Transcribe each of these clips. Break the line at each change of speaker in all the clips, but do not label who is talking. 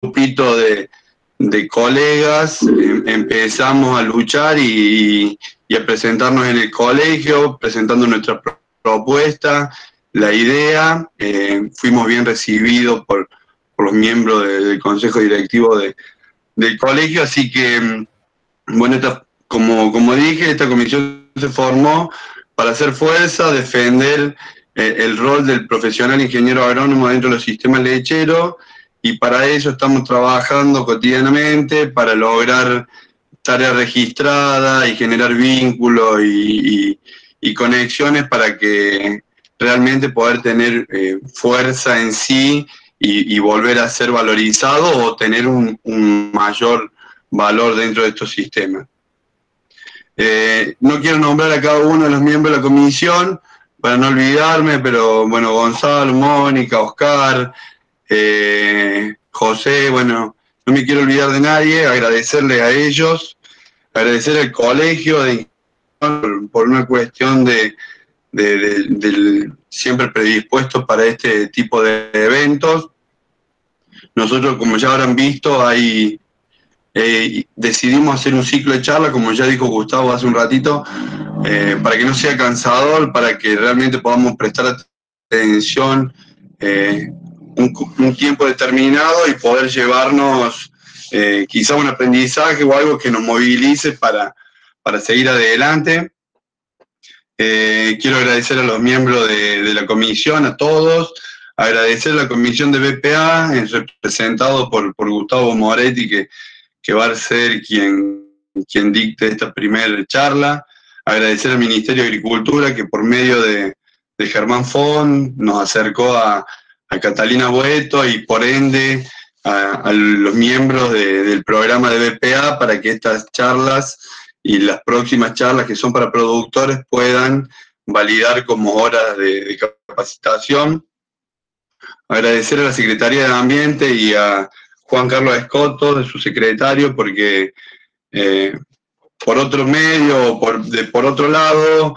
grupito de colegas empezamos a luchar y a presentarnos en el colegio, presentando nuestra propuesta, la idea. Fuimos bien recibidos por los miembros del consejo directivo del colegio, así que, bueno, como dije, esta comisión se formó para hacer fuerza, defender el rol del profesional ingeniero agrónomo dentro de los sistemas lecheros, y para eso estamos trabajando cotidianamente para lograr tareas registradas y generar vínculos y conexiones para que realmente poder tener fuerza en sí y volver a ser valorizado o tener un mayor valor dentro de estos sistemas. No quiero nombrar a cada uno de los miembros de la comisión para no olvidarme, pero bueno, Gonzalo, Mónica, Oscar, José, bueno, no me quiero olvidar de nadie, agradecerle a ellos, agradecer al colegio por una cuestión de siempre predispuesto para este tipo de eventos. Nosotros, como ya habrán visto, decidimos hacer un ciclo de charla, como ya dijo Gustavo hace un ratito, para que no sea cansador, para que realmente podamos prestar atención un tiempo determinado y poder llevarnos quizá un aprendizaje o algo que nos movilice para seguir adelante. Quiero agradecer a los miembros de la comisión, a todos, agradecer a la comisión de BPA, representado por Gustavo Moretti, que va a ser quien dicte esta primera charla. Agradecer al Ministerio de Agricultura, que por medio de Germán Font nos acercó a Catalina Boeto y por ende a los miembros del programa de BPA para que estas charlas y las próximas charlas que son para productores puedan validar como horas de capacitación. Agradecer a la Secretaría de Ambiente y a Juan Carlos Escoto, de su secretario, porque por otro medio o por otro lado,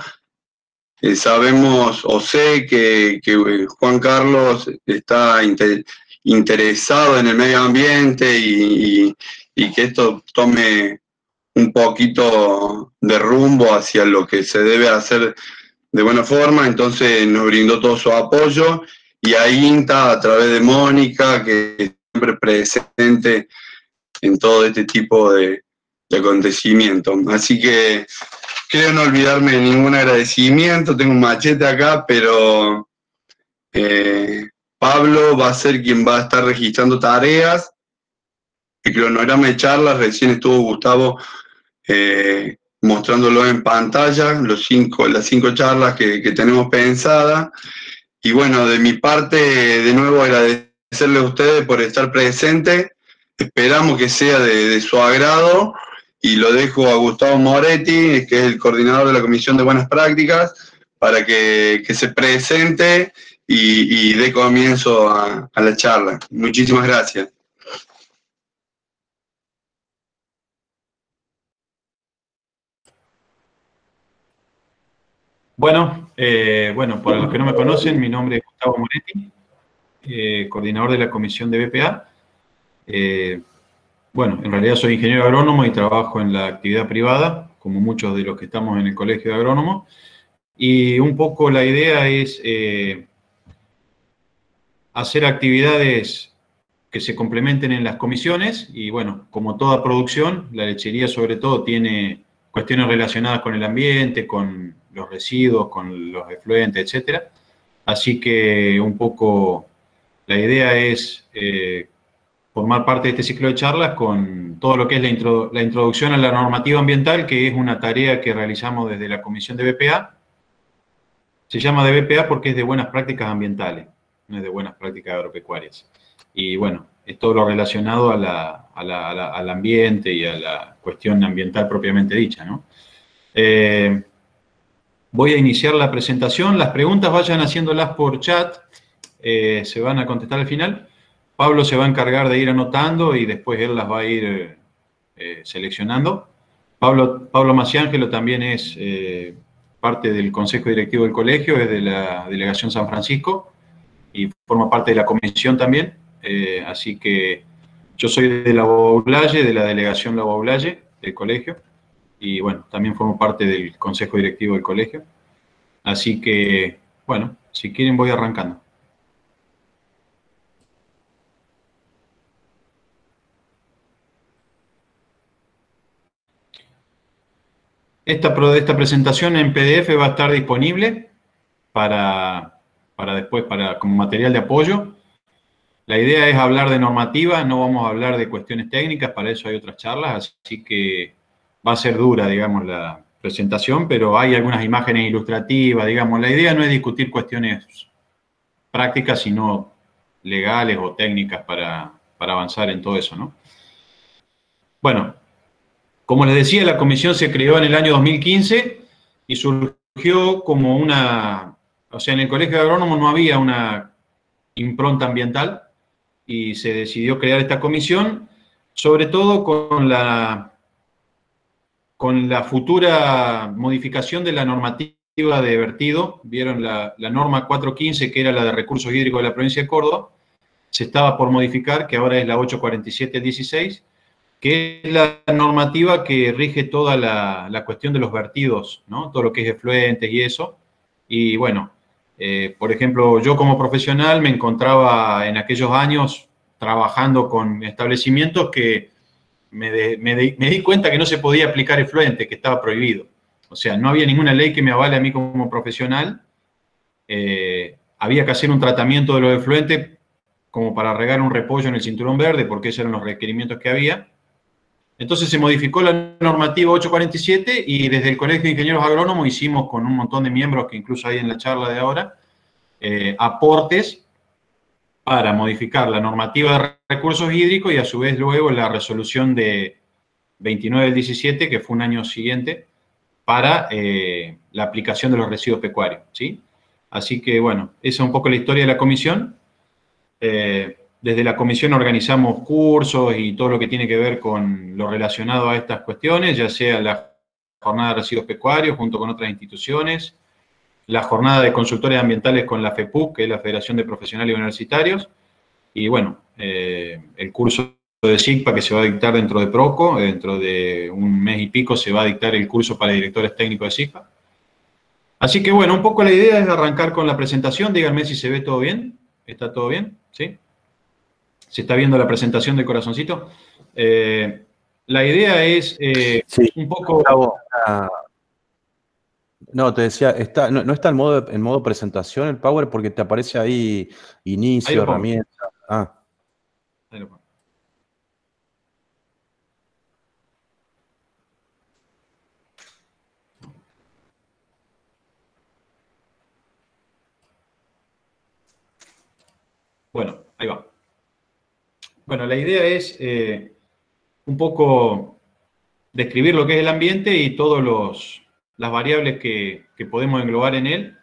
sabemos o sé que Juan Carlos está interesado en el medio ambiente y que esto tome un poquito de rumbo hacia lo que se debe hacer de buena forma, entonces nos brindó todo su apoyo, y a INTA a través de Mónica, que siempre presente en todo este tipo de acontecimientos. Así que creo no olvidarme de ningún agradecimiento, tengo un machete acá, pero Pablo va a ser quien va a estar registrando tareas. El cronograma de charlas, recién estuvo Gustavo mostrándolo en pantalla, las 5 charlas que tenemos pensadas. Y bueno, de mi parte, de nuevo agradecerle a ustedes por estar presentes. Esperamos que sea de su agrado, y lo dejo a Gustavo Moretti, que es el coordinador de la Comisión de Buenas Prácticas, para que se presente y dé comienzo a la charla. Muchísimas gracias.
Bueno, para los que no me conocen, mi nombre es Gustavo Moretti, coordinador de la comisión de BPA. En realidad soy ingeniero agrónomo y trabajo en la actividad privada, como muchos de los que estamos en el Colegio de Agrónomos. Y un poco la idea es hacer actividades que se complementen en las comisiones. Y bueno, como toda producción, la lechería sobre todo tiene cuestiones relacionadas con el ambiente, con los residuos, con los efluentes, etc. Así que un poco la idea es formar parte de este ciclo de charlas con todo lo que es la introducción a la normativa ambiental, que es una tarea que realizamos desde la comisión de BPA. Se llama de BPA porque es de buenas prácticas ambientales, no es de buenas prácticas agropecuarias. Y bueno, es todo lo relacionado al ambiente y a la cuestión ambiental propiamente dicha, ¿no? Voy a iniciar la presentación. Las preguntas vayan haciéndolas por chat, se van a contestar al final. Pablo se va a encargar de ir anotando y después él las va a ir seleccionando. Pablo Maciangelo también es parte del consejo directivo del colegio, es de la delegación San Francisco y forma parte de la comisión también. Así que Yo soy de la Boulaye, de la delegación La Boulaye, del colegio, y bueno, también formo parte del consejo directivo del colegio. Así que, bueno, si quieren voy arrancando. Esta presentación en PDF va a estar disponible para después, como material de apoyo. La idea es hablar de normativa, no vamos a hablar de cuestiones técnicas, para eso hay otras charlas, así que va a ser dura, digamos, la presentación, pero hay algunas imágenes ilustrativas, digamos. La idea no es discutir cuestiones prácticas, sino legales o técnicas para avanzar en todo eso, ¿no? Bueno, como les decía, la comisión se creó en el año 2015 y surgió como o sea, en el Colegio de Agrónomos no había una impronta ambiental y se decidió crear esta comisión, sobre todo con la futura modificación de la normativa de vertido. Vieron la norma 415, que era la de recursos hídricos de la provincia de Córdoba, se estaba por modificar, que ahora es la 847/16, que es la normativa que rige toda la cuestión de los vertidos, ¿no? Todo lo que es efluentes y eso. Y bueno, por ejemplo, yo como profesional me encontraba en aquellos años trabajando con establecimientos que me di cuenta que no se podía aplicar efluente, que estaba prohibido. O sea, no había ninguna ley que me avale a mí como profesional. Había que hacer un tratamiento de los efluentes como para regar un repollo en el cinturón verde, porque esos eran los requerimientos que había. Entonces se modificó la normativa 847 y desde el Colegio de Ingenieros Agrónomos hicimos con un montón de miembros, que incluso hay en la charla de ahora, aportes para modificar la normativa de recursos hídricos y a su vez luego la resolución de 29 del 17, que fue un año siguiente, para la aplicación de los residuos pecuarios, ¿sí? Así que, bueno, esa es un poco la historia de la comisión. Desde la comisión organizamos cursos y todo lo que tiene que ver con lo relacionado a estas cuestiones, ya sea la jornada de residuos pecuarios junto con otras instituciones, la jornada de consultores ambientales con la FEPUC, que es la Federación de Profesionales Universitarios, y bueno, el curso de SIGPA que se va a dictar dentro de PROCO, dentro de un mes y pico se va a dictar el curso para directores técnicos de SIGPA. Así que bueno, un poco la idea es arrancar con la presentación. Díganme si se ve todo bien. ¿Está todo bien? ¿Sí? ¿Se está viendo la presentación del corazoncito? La idea es
Sí,
un poco...
Gustavo, no, te decía, no está en modo presentación el Power porque te aparece ahí
Ahí
inicio,
lo pongo.
herramienta.
Ahí lo pongo. Bueno, ahí va. Bueno, la idea es un poco describir lo que es el ambiente y todas las variables que podemos englobar en él.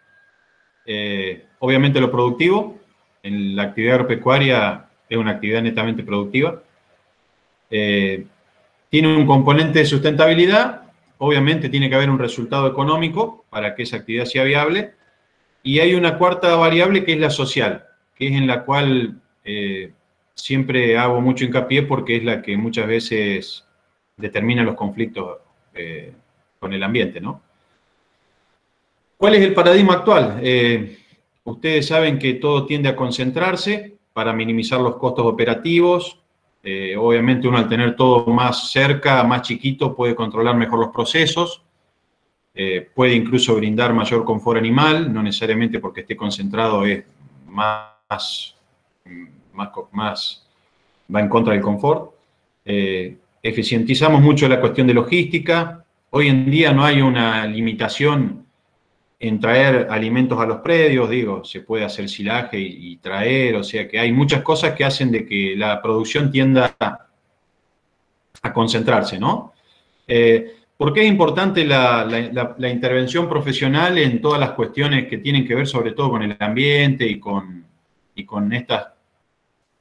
Obviamente lo productivo, en la actividad agropecuaria es una actividad netamente productiva. Tiene un componente de sustentabilidad, obviamente tiene que haber un resultado económico para que esa actividad sea viable, y hay una cuarta variable que es la social, que es en la cual siempre hago mucho hincapié porque es la que muchas veces determina los conflictos con el ambiente, ¿no? ¿Cuál es el paradigma actual? Ustedes saben que todo tiende a concentrarse para minimizar los costos operativos. Obviamente uno al tener todo más cerca, más chiquito, puede controlar mejor los procesos, puede incluso brindar mayor confort animal, no necesariamente porque esté concentrado es más va en contra del confort. Eficientizamos mucho la cuestión de logística. Hoy en día no hay una limitación en traer alimentos a los predios, digo, se puede hacer silaje y traer, o sea que hay muchas cosas que hacen de que la producción tienda a concentrarse, ¿no? ¿Por qué es importante la intervención profesional en todas las cuestiones que tienen que ver sobre todo con el ambiente y con estas,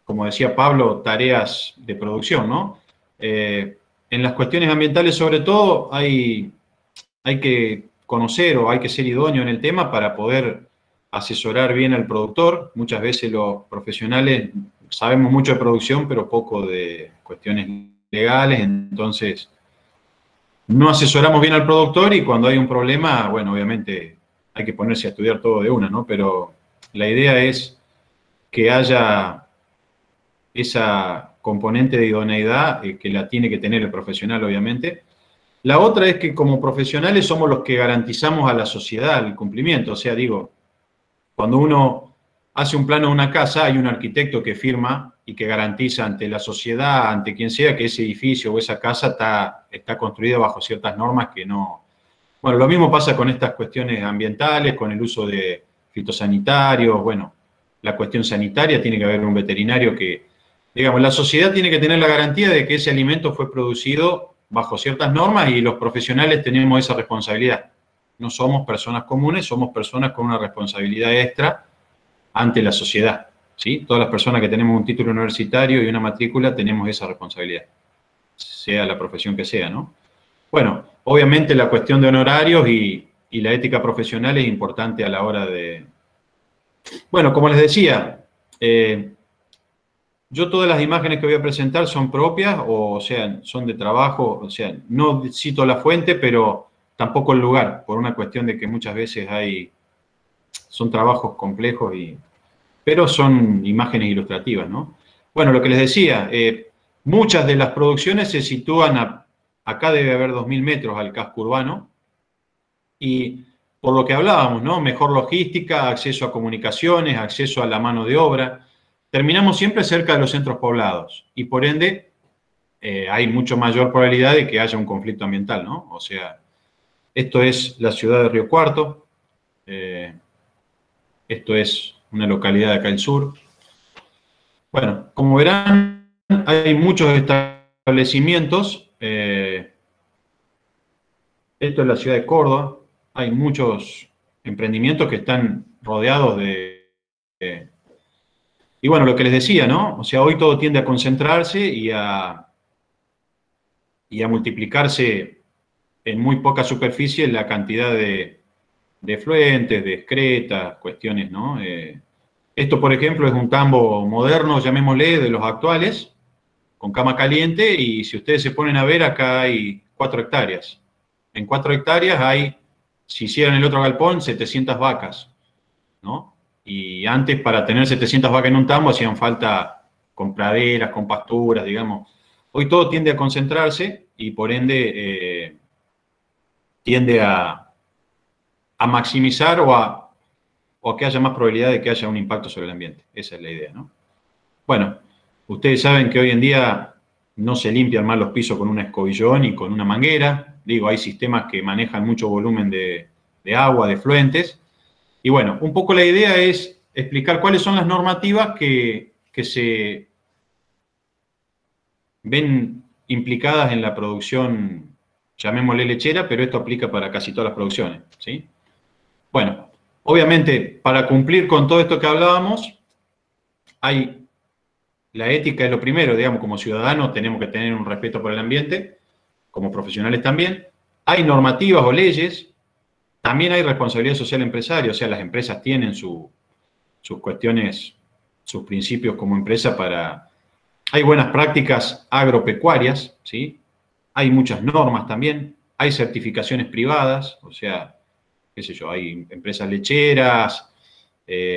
como decía Pablo, tareas de producción, ¿no? En las cuestiones ambientales sobre todo hay que conocer o hay que ser idóneo en el tema para poder asesorar bien al productor. Muchas veces los profesionales sabemos mucho de producción, pero poco de cuestiones legales, entonces no asesoramos bien al productor y cuando hay un problema, bueno, obviamente hay que ponerse a estudiar todo de una, ¿no? Pero la idea es que haya esa componente de idoneidad que la tiene que tener el profesional, obviamente. La otra es que como profesionales somos los que garantizamos a la sociedad el cumplimiento. O sea, digo, cuando uno hace un plano de una casa, hay un arquitecto que firma y que garantiza ante la sociedad, ante quien sea, que ese edificio o esa casa está construida bajo ciertas normas que no... Bueno, lo mismo pasa con estas cuestiones ambientales, con el uso de fitosanitarios, bueno, la cuestión sanitaria, tiene que haber un veterinario que, digamos, la sociedad tiene que tener la garantía de que ese alimento fue producido bajo ciertas normas y los profesionales tenemos esa responsabilidad. No somos personas comunes, somos personas con una responsabilidad extra ante la sociedad, ¿sí? Todas las personas que tenemos un título universitario y una matrícula tenemos esa responsabilidad, sea la profesión que sea, ¿no? Bueno, obviamente la cuestión de honorarios y la ética profesional es importante a la hora de... Bueno, como les decía, yo todas las imágenes que voy a presentar son propias, o sea, son de trabajo, o sea, no cito la fuente, pero tampoco el lugar, por una cuestión de que muchas veces son trabajos complejos, pero son imágenes ilustrativas, ¿no? Bueno, lo que les decía, muchas de las producciones se sitúan acá debe haber 2.000 metros al casco urbano, y por lo que hablábamos, ¿no? Mejor logística, acceso a comunicaciones, acceso a la mano de obra. Terminamos siempre cerca de los centros poblados, y por ende hay mucho mayor probabilidad de que haya un conflicto ambiental, ¿no? O sea, esto es la ciudad de Río Cuarto, esto es una localidad de acá al sur. Bueno, como verán, hay muchos establecimientos. Esto es la ciudad de Córdoba. Hay muchos emprendimientos que están rodeados y bueno, lo que les decía, ¿no? O sea, hoy todo tiende a concentrarse y a multiplicarse en muy poca superficie la cantidad de efluentes, de excretas, cuestiones, ¿no? Esto, por ejemplo, es un tambo moderno, llamémosle, de los actuales, con cama caliente, y si ustedes se ponen a ver, acá hay 4 hectáreas. En 4 hectáreas hay, si hicieran el otro galpón, 700 vacas, ¿no? Y antes, para tener 700 vacas en un tambo, hacían falta con praderas, con pasturas, digamos. Hoy todo tiende a concentrarse y, por ende, tiende a maximizar o a que haya más probabilidad de que haya un impacto sobre el ambiente. Esa es la idea, ¿no? Bueno, ustedes saben que hoy en día no se limpian más los pisos con un escobillón y con una manguera. Digo, hay sistemas que manejan mucho volumen de agua, de efluentes. Y bueno, un poco la idea es explicar cuáles son las normativas que se ven implicadas en la producción, llamémosle lechera, pero esto aplica para casi todas las producciones, ¿sí? Bueno, obviamente, para cumplir con todo esto que hablábamos, la ética es lo primero, digamos, como ciudadanos tenemos que tener un respeto por el ambiente, como profesionales también. Hay normativas o leyes, también hay responsabilidad social empresaria, o sea, las empresas tienen sus cuestiones, sus principios como empresa Hay buenas prácticas agropecuarias, ¿sí? Hay muchas normas también, hay certificaciones privadas, o sea, qué sé yo, hay empresas lecheras,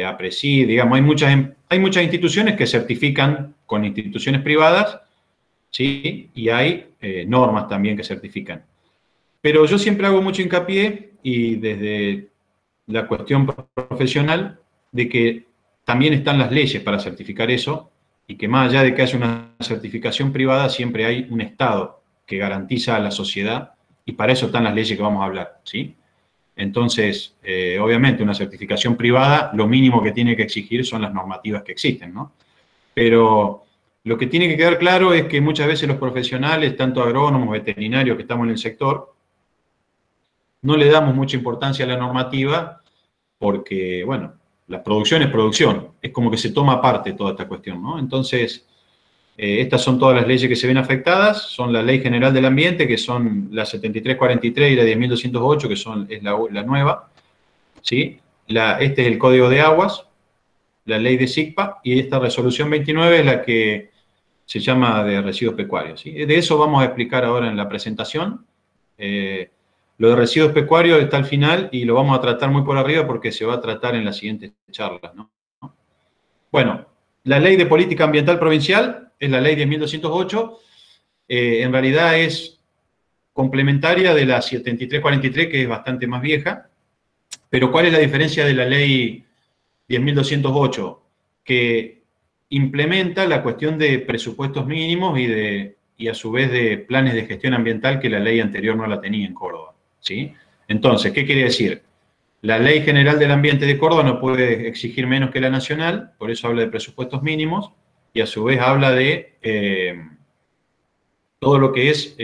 APRESID, digamos, hay muchas instituciones que certifican con instituciones privadas, ¿sí? Y hay normas también que certifican. Pero yo siempre hago mucho hincapié, y desde la cuestión profesional, de que también están las leyes para certificar eso, y que más allá de que haya una certificación privada, siempre hay un Estado que garantiza a la sociedad, y para eso están las leyes que vamos a hablar, ¿sí? Entonces, obviamente, una certificación privada, lo mínimo que tiene que exigir son las normativas que existen, ¿no? Pero lo que tiene que quedar claro es que muchas veces los profesionales, tanto agrónomos, veterinarios que estamos en el sector, no le damos mucha importancia a la normativa porque, bueno, la producción es producción, es como que se toma aparte toda esta cuestión, ¿no? Entonces, estas son todas las leyes que se ven afectadas, son la Ley General del Ambiente, que son la 7343 y la 10.208, que es la nueva, ¿sí? Este es el Código de Aguas, la ley de SICPA, y esta resolución 29 es la que se llama de residuos pecuarios, ¿sí? De eso vamos a explicar ahora en la presentación. Lo de residuos pecuarios está al final y lo vamos a tratar muy por arriba porque se va a tratar en las siguientes charlas, ¿no? Bueno, la Ley de Política Ambiental Provincial es la Ley 10.208. En realidad es complementaria de la 7343, que es bastante más vieja. Pero ¿cuál es la diferencia de la Ley 10.208? Que implementa la cuestión de presupuestos mínimos y a su vez de planes de gestión ambiental, que la ley anterior no la tenía en Córdoba, ¿sí? Entonces, ¿qué quiere decir? La Ley General del Ambiente de Córdoba no puede exigir menos que la nacional, por eso habla de presupuestos mínimos, y a su vez habla de todo lo que es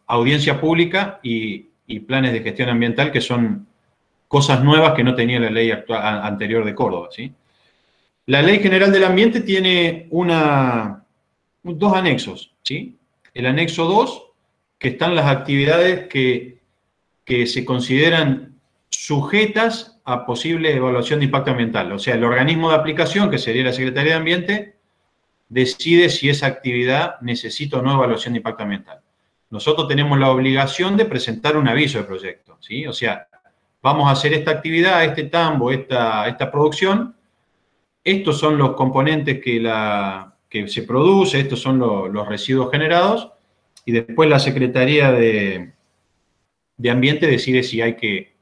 audiencia pública y planes de gestión ambiental, que son cosas nuevas que no tenía la ley anterior de Córdoba, ¿sí? La Ley General del Ambiente tiene dos anexos, ¿sí? El anexo 2, que están las actividades que se consideran sujetas a posible evaluación de impacto ambiental. O sea, el organismo de aplicación, que sería la Secretaría de Ambiente, decide si esa actividad necesita o no evaluación de impacto ambiental. Nosotros tenemos la obligación de presentar un aviso de proyecto, ¿sí? O sea, vamos a hacer esta actividad, este tambo, esta producción. Estos son los componentes que se produce, estos son los residuos generados, y después la Secretaría de Ambiente decide si hay que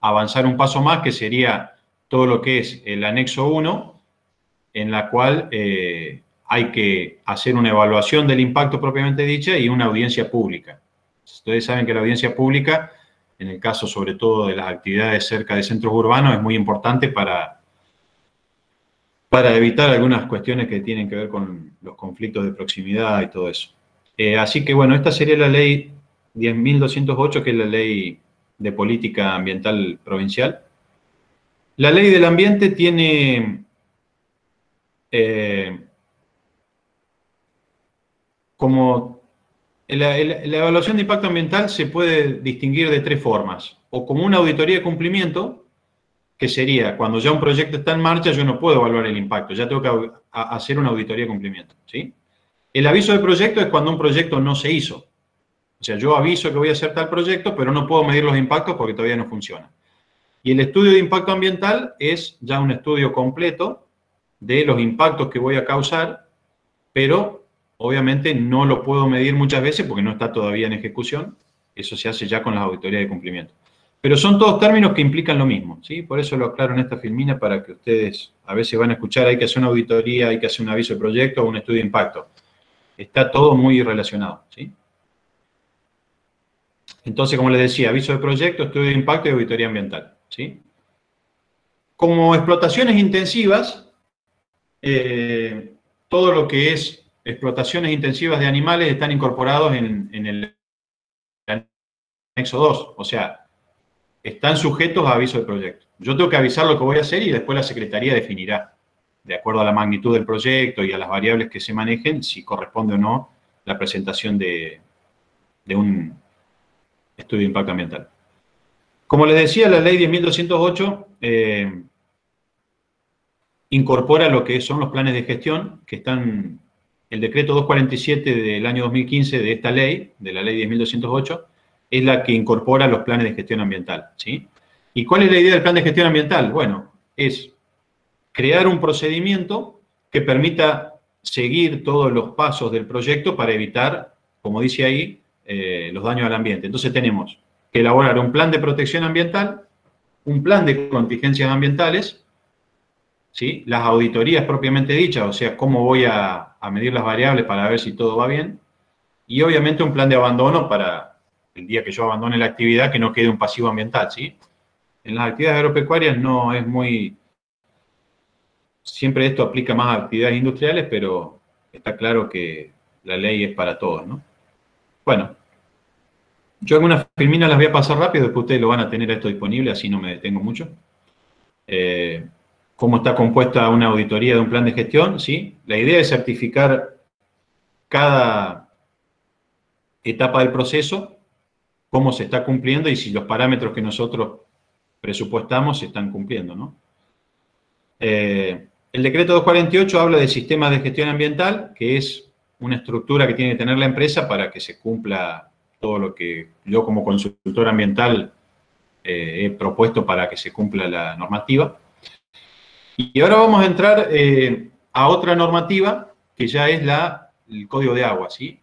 avanzar un paso más, que sería todo lo que es el anexo 1, en la cual hay que hacer una evaluación del impacto propiamente dicha y una audiencia pública. Ustedes saben que la audiencia pública, en el caso sobre todo de las actividades cerca de centros urbanos, es muy importante para evitar algunas cuestiones que tienen que ver con los conflictos de proximidad y todo eso. Así que, bueno, esta sería la ley 10.208, que es la ley de política ambiental provincial. La ley del ambiente tiene como la evaluación de impacto ambiental se puede distinguir de tres formas: o como una auditoría de cumplimiento, que sería cuando ya un proyecto está en marcha, yo no puedo evaluar el impacto, ya tengo que hacer una auditoría de cumplimiento, ¿sí? El aviso de proyecto es cuando un proyecto no se hizo. O sea, yo aviso que voy a hacer tal proyecto, pero no puedo medir los impactos porque todavía no funciona. Y el estudio de impacto ambiental es ya un estudio completo de los impactos que voy a causar, pero obviamente no lo puedo medir muchas veces porque no está todavía en ejecución. Eso se hace ya con las auditorías de cumplimiento. Pero son todos términos que implican lo mismo, ¿sí? Por eso lo aclaro en esta filmina, para que ustedes a veces van a escuchar, hay que hacer una auditoría, hay que hacer un aviso de proyecto o un estudio de impacto. Está todo muy relacionado, ¿sí? Entonces, como les decía, aviso de proyecto, estudio de impacto y auditoría ambiental, ¿sí? Como explotaciones intensivas, todo lo que es explotaciones intensivas de animales están incorporados en el anexo 2, o sea, están sujetos a aviso de proyecto. Yo tengo que avisar lo que voy a hacer y después la Secretaría definirá, de acuerdo a la magnitud del proyecto y a las variables que se manejen, si corresponde o no la presentación de un estudio de impacto ambiental. Como les decía, la ley 10.208 incorpora lo que son los planes de gestión, que están, el decreto 247 del año 2015 de esta ley, de la ley 10.208, es la que incorpora los planes de gestión ambiental, ¿sí? ¿Y cuál es la idea del plan de gestión ambiental? Bueno, es crear un procedimiento que permita seguir todos los pasos del proyecto para evitar, como dice ahí, los daños al ambiente. Entonces tenemos que elaborar un plan de protección ambiental, un plan de contingencias ambientales, ¿sí? Las auditorías propiamente dichas, o sea, cómo voy a medir las variables para ver si todo va bien, y obviamente un plan de abandono para el día que yo abandone la actividad, que no quede un pasivo ambiental, ¿sí? En las actividades agropecuarias no es muy... Siempre esto aplica más a actividades industriales, pero está claro que la ley es para todos, ¿no? Bueno, yo algunas filminas las voy a pasar rápido, después ustedes lo van a tener esto disponible, así no me detengo mucho. Cómo está compuesta una auditoría de un plan de gestión, ¿sí? La idea es certificar cada etapa del proceso, cómo se está cumpliendo y si los parámetros que nosotros presupuestamos se están cumpliendo, ¿no? El decreto 248 habla de sistemas de gestión ambiental, que es una estructura que tiene que tener la empresa para que se cumpla todo lo que yo como consultor ambiental he propuesto para que se cumpla la normativa. Y ahora vamos a entrar a otra normativa, que ya es el Código de Agua, ¿sí?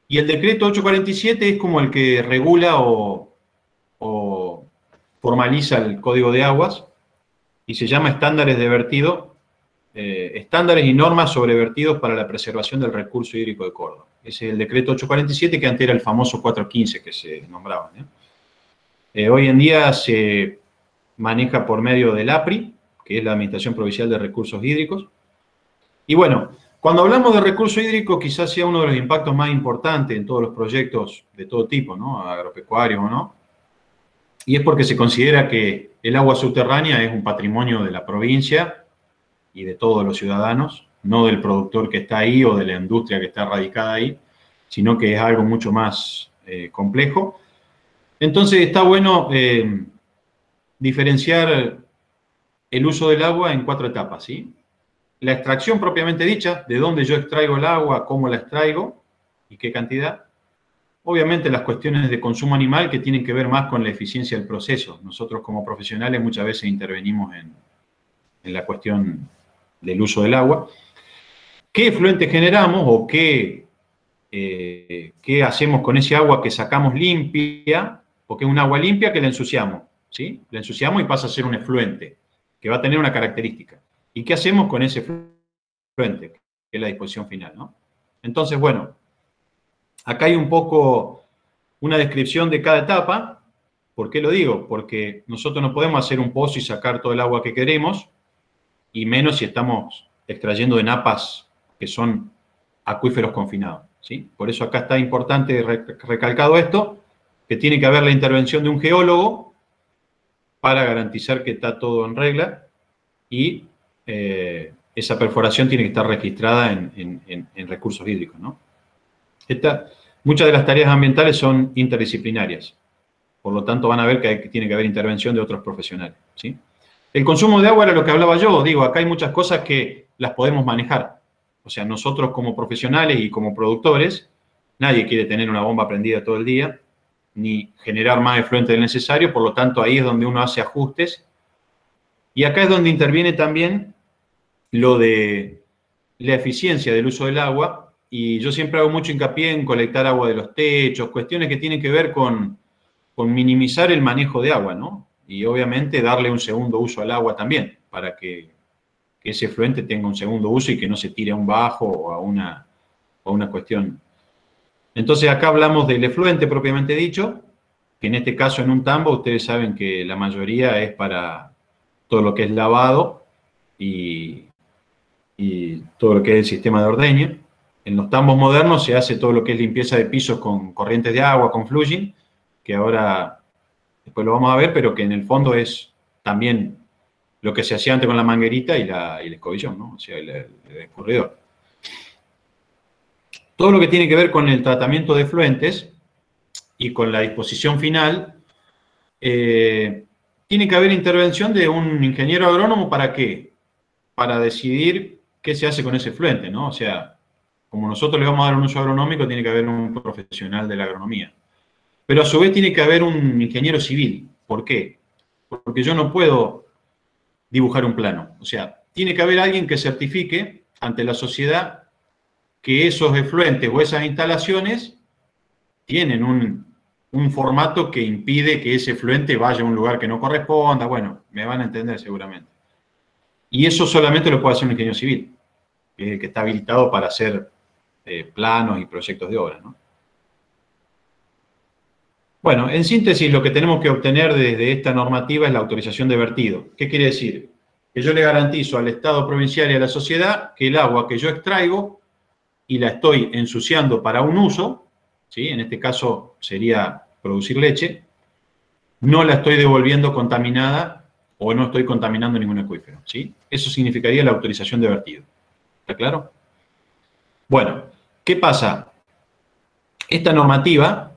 Y el decreto 847 es como el que regula o formaliza el Código de Aguas, y se llama estándares de vertido, estándares y normas sobre vertidos para la preservación del recurso hídrico de Córdoba. Ese es el decreto 847, que antes era el famoso 415 que se nombraba, ¿no? Hoy en día se maneja por medio del APRI, que es la Administración Provincial de Recursos Hídricos. Y bueno, cuando hablamos de recurso hídrico, quizás sea uno de los impactos más importantes en todos los proyectos de todo tipo, ¿no? Agropecuarios o no. Y es porque se considera que el agua subterránea es un patrimonio de la provincia y de todos los ciudadanos, no del productor que está ahí o de la industria que está radicada ahí, sino que es algo mucho más complejo. Entonces está bueno diferenciar el uso del agua en 4 etapas, ¿sí? La extracción propiamente dicha, de dónde yo extraigo el agua, cómo la extraigo y qué cantidad. Obviamente las cuestiones de consumo animal, que tienen que ver más con la eficiencia del proceso. Nosotros como profesionales muchas veces intervenimos en la cuestión del uso del agua. ¿Qué efluente generamos o qué hacemos con ese agua que sacamos limpia? Porque es un agua limpia que la ensuciamos, ¿sí? La ensuciamos y pasa a ser un efluente, que va a tener una característica. ¿Y qué hacemos con ese efluente? Que es la disposición final, ¿no? Entonces, bueno, acá hay un poco una descripción de cada etapa. ¿Por qué lo digo? Porque nosotros no podemos hacer un pozo y sacar todo el agua que queremos, y menos si estamos extrayendo de napas que son acuíferos confinados, ¿sí? Por eso acá está importante recalcado esto, que tiene que haber la intervención de un geólogo para garantizar que está todo en regla, y esa perforación tiene que estar registrada en recursos hídricos, ¿no? Muchas de las tareas ambientales son interdisciplinarias, por lo tanto van a ver que tiene que haber intervención de otros profesionales, ¿sí? El consumo de agua era lo que hablaba yo. Digo, acá hay muchas cosas que las podemos manejar. O sea, nosotros como profesionales y como productores, nadie quiere tener una bomba prendida todo el día, ni generar más efluente del necesario, por lo tanto ahí es donde uno hace ajustes. Y acá es donde interviene también lo de la eficiencia del uso del agua, y yo siempre hago mucho hincapié en colectar agua de los techos, cuestiones que tienen que ver con minimizar el manejo de agua, ¿no? Y obviamente darle un segundo uso al agua también, para que ese efluente tenga un segundo uso y que no se tire a un bajo o a una cuestión. Entonces acá hablamos del efluente propiamente dicho, que en este caso en un tambo ustedes saben que la mayoría es para todo lo que es lavado y todo lo que es el sistema de ordeño. En los tambos modernos se hace todo lo que es limpieza de pisos con corrientes de agua, con flushing, que ahora después lo vamos a ver, pero que en el fondo es también lo que se hacía antes con la manguerita y el escobillón, ¿no? O sea, el escurridor. Todo lo que tiene que ver con el tratamiento de efluentes y con la disposición final, tiene que haber intervención de un ingeniero agrónomo. ¿Para qué? Para decidir qué se hace con ese efluente, ¿no? O sea, como nosotros le vamos a dar un uso agronómico, tiene que haber un profesional de la agronomía. Pero a su vez tiene que haber un ingeniero civil. ¿Por qué? Porque yo no puedo dibujar un plano. O sea, tiene que haber alguien que certifique ante la sociedad que esos efluentes o esas instalaciones tienen un formato que impide que ese efluente vaya a un lugar que no corresponda. Bueno, me van a entender seguramente. Y eso solamente lo puede hacer un ingeniero civil, que es el que está habilitado para hacer planos y proyectos de obra, ¿no? Bueno, en síntesis, lo que tenemos que obtener desde esta normativa es la autorización de vertido. ¿Qué quiere decir? Que yo le garantizo al Estado provincial y a la sociedad que el agua que yo extraigo y la estoy ensuciando para un uso, ¿sí? En este caso sería producir leche, no la estoy devolviendo contaminada o no estoy contaminando ningún acuífero, ¿sí? Eso significaría la autorización de vertido. ¿Está claro? Bueno, ¿qué pasa? Esta normativa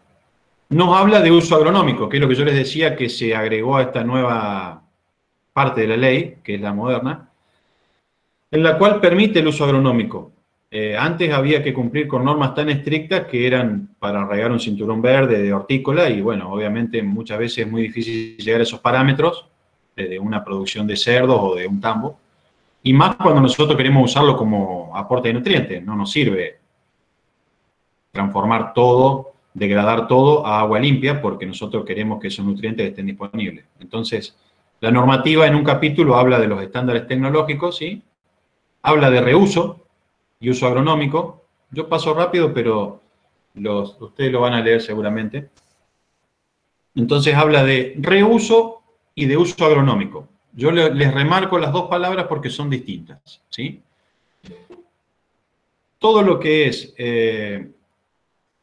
nos habla de uso agronómico, que es lo que yo les decía que se agregó a esta nueva parte de la ley, que es la moderna, en la cual permite el uso agronómico. Antes había que cumplir con normas tan estrictas que eran para regar un cinturón verde de hortícola y bueno, obviamente muchas veces es muy difícil llegar a esos parámetros de una producción de cerdos o de un tambo. Y más cuando nosotros queremos usarlo como aporte de nutrientes. No nos sirve transformar todo, degradar todo a agua limpia porque nosotros queremos que esos nutrientes estén disponibles. Entonces, la normativa en un capítulo habla de los estándares tecnológicos, ¿sí? Habla de reuso y uso agronómico. Yo paso rápido, pero ustedes lo van a leer seguramente. Entonces habla de reuso y de uso agronómico. Yo les remarco las dos palabras porque son distintas, ¿sí? Todo lo que es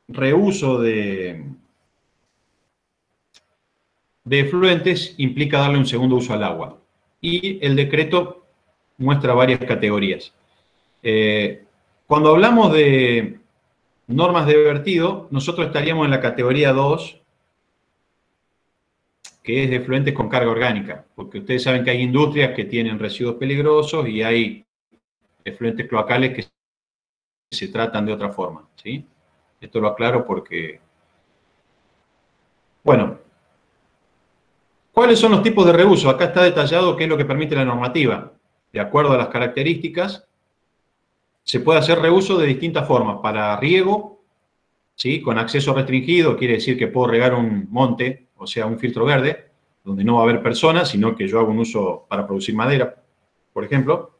reuso de efluentes implica darle un segundo uso al agua. Y el decreto muestra varias categorías. Cuando hablamos de normas de vertido, nosotros estaríamos en la categoría 2, que es de efluentes con carga orgánica, porque ustedes saben que hay industrias que tienen residuos peligrosos y hay efluentes cloacales que se tratan de otra forma, ¿sí? Esto lo aclaro porque... Bueno, ¿cuáles son los tipos de reuso? Acá está detallado qué es lo que permite la normativa. De acuerdo a las características, se puede hacer reuso de distintas formas. Para riego, ¿sí? Con acceso restringido, quiere decir que puedo regar un monte, o sea, un filtro verde, donde no va a haber personas, sino que yo hago un uso para producir madera, por ejemplo.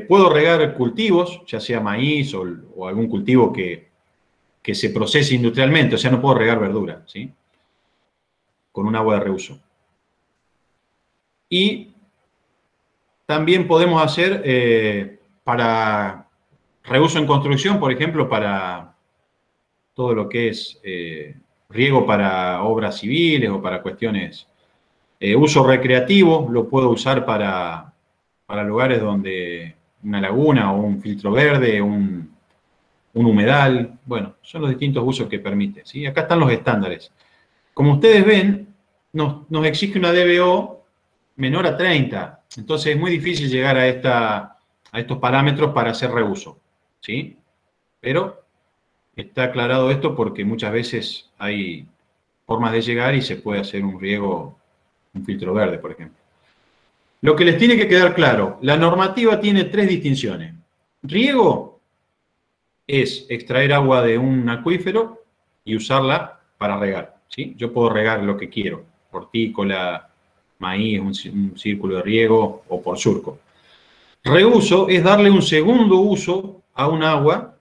Puedo regar cultivos, ya sea maíz o algún cultivo que se procese industrialmente, o sea, no puedo regar verdura, ¿sí? Con un agua de reuso. Y también podemos hacer para reuso en construcción, por ejemplo, para todo lo que es riego para obras civiles o para cuestiones. Uso recreativo, lo puedo usar para lugares donde una laguna o un filtro verde, un humedal. Bueno, son los distintos usos que permite, ¿sí? Acá están los estándares. Como ustedes ven, nos exige una DBO menor a 30. Entonces es muy difícil llegar a estos parámetros para hacer reuso, ¿sí? Pero está aclarado esto porque muchas veces hay formas de llegar y se puede hacer un riego, un filtro verde, por ejemplo. Lo que les tiene que quedar claro, la normativa tiene 3 distinciones. Riego es extraer agua de un acuífero y usarla para regar, ¿sí? Yo puedo regar lo que quiero, hortícola, maíz, un círculo de riego o por surco. Reuso es darle un segundo uso a un agua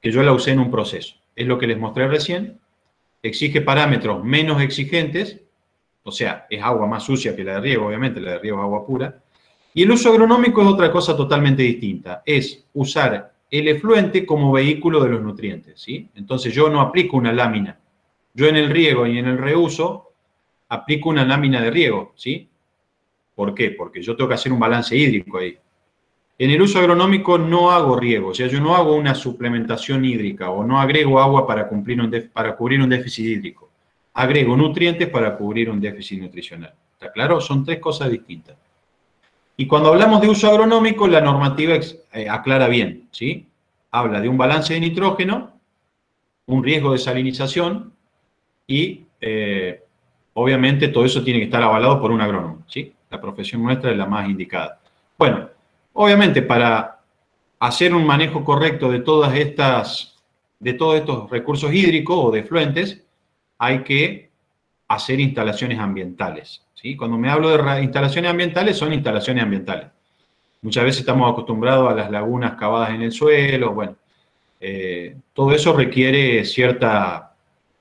que yo la usé en un proceso. Es lo que les mostré recién. Exige parámetros menos exigentes, o sea, es agua más sucia que la de riego, obviamente, la de riego es agua pura. Y el uso agronómico es otra cosa totalmente distinta. Es usar el efluente como vehículo de los nutrientes, ¿sí? Entonces yo no aplico una lámina. Yo en el riego y en el reuso aplico una lámina de riego, ¿sí? ¿Por qué? Porque yo tengo que hacer un balance hídrico ahí. En el uso agronómico no hago riego, o sea, yo no hago una suplementación hídrica o no agrego agua para cubrir un déficit hídrico. Agrego nutrientes para cubrir un déficit nutricional. ¿Está claro? Son 3 cosas distintas. Y cuando hablamos de uso agronómico, la normativa aclara bien, ¿sí? Habla de un balance de nitrógeno, un riesgo de salinización y, obviamente, todo eso tiene que estar avalado por un agrónomo, ¿sí? La profesión nuestra es la más indicada. Bueno, obviamente, para hacer un manejo correcto de todos estos recursos hídricos o de efluentes, hay que hacer instalaciones ambientales, ¿sí? Cuando me hablo de instalaciones ambientales, son instalaciones ambientales. Muchas veces estamos acostumbrados a las lagunas cavadas en el suelo, bueno, todo eso requiere cierta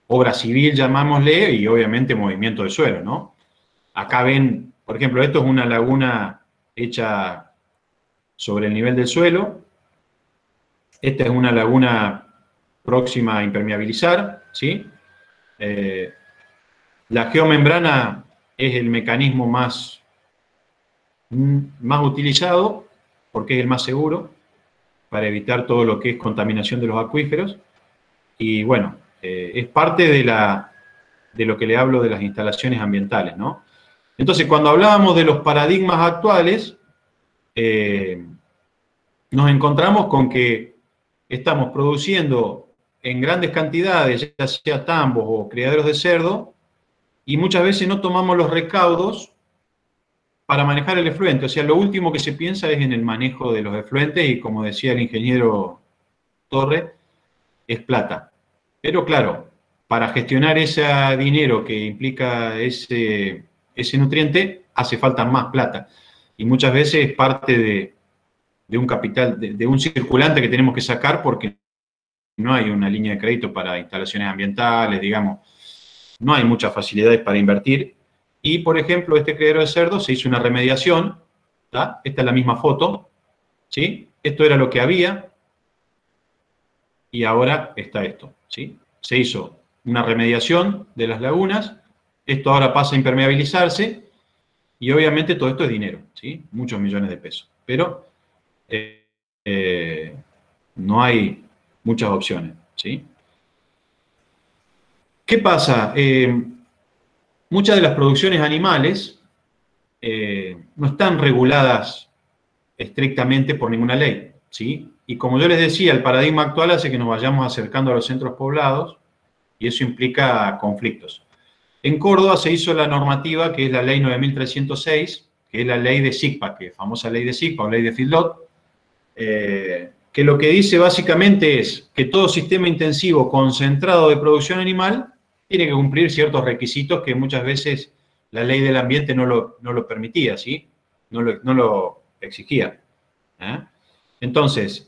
obra civil, llamámosle, y obviamente movimiento de suelo, ¿no? Acá ven, por ejemplo, esto es una laguna hecha sobre el nivel del suelo. Esta es una laguna próxima a impermeabilizar, ¿sí? La geomembrana es el mecanismo más utilizado porque es el más seguro para evitar todo lo que es contaminación de los acuíferos. Y bueno, es parte de lo que le hablo de las instalaciones ambientales, ¿no? Entonces, cuando hablábamos de los paradigmas actuales, nos encontramos con que estamos produciendo en grandes cantidades, ya sea tambos o criaderos de cerdo, y muchas veces no tomamos los recaudos para manejar el efluente. O sea, lo último que se piensa es en el manejo de los efluentes y, como decía el ingeniero Torre, es plata. Pero claro, para gestionar ese dinero que implica ese nutriente, hace falta más plata. Y muchas veces es parte de un capital, de un circulante que tenemos que sacar porque no hay una línea de crédito para instalaciones ambientales, digamos, no hay muchas facilidades para invertir. Y, por ejemplo, este criadero de cerdos se hizo una remediación, ¿tá? Esta es la misma foto, ¿sí? Esto era lo que había y ahora está esto, ¿sí? Se hizo una remediación de las lagunas, esto ahora pasa a impermeabilizarse y obviamente todo esto es dinero, ¿sí? Muchos millones de pesos. Pero no hay muchas opciones, ¿sí? ¿Qué pasa? Muchas de las producciones animales no están reguladas estrictamente por ninguna ley, ¿sí? Y como yo les decía, el paradigma actual hace que nos vayamos acercando a los centros poblados y eso implica conflictos. En Córdoba se hizo la normativa que es la ley 9306, que es la ley de SICPA, que es famosa ley de SICPA o ley de feedlot, que lo que dice básicamente es que todo sistema intensivo concentrado de producción animal tiene que cumplir ciertos requisitos que muchas veces la ley del ambiente no lo permitía, ¿sí? No lo exigía. Entonces,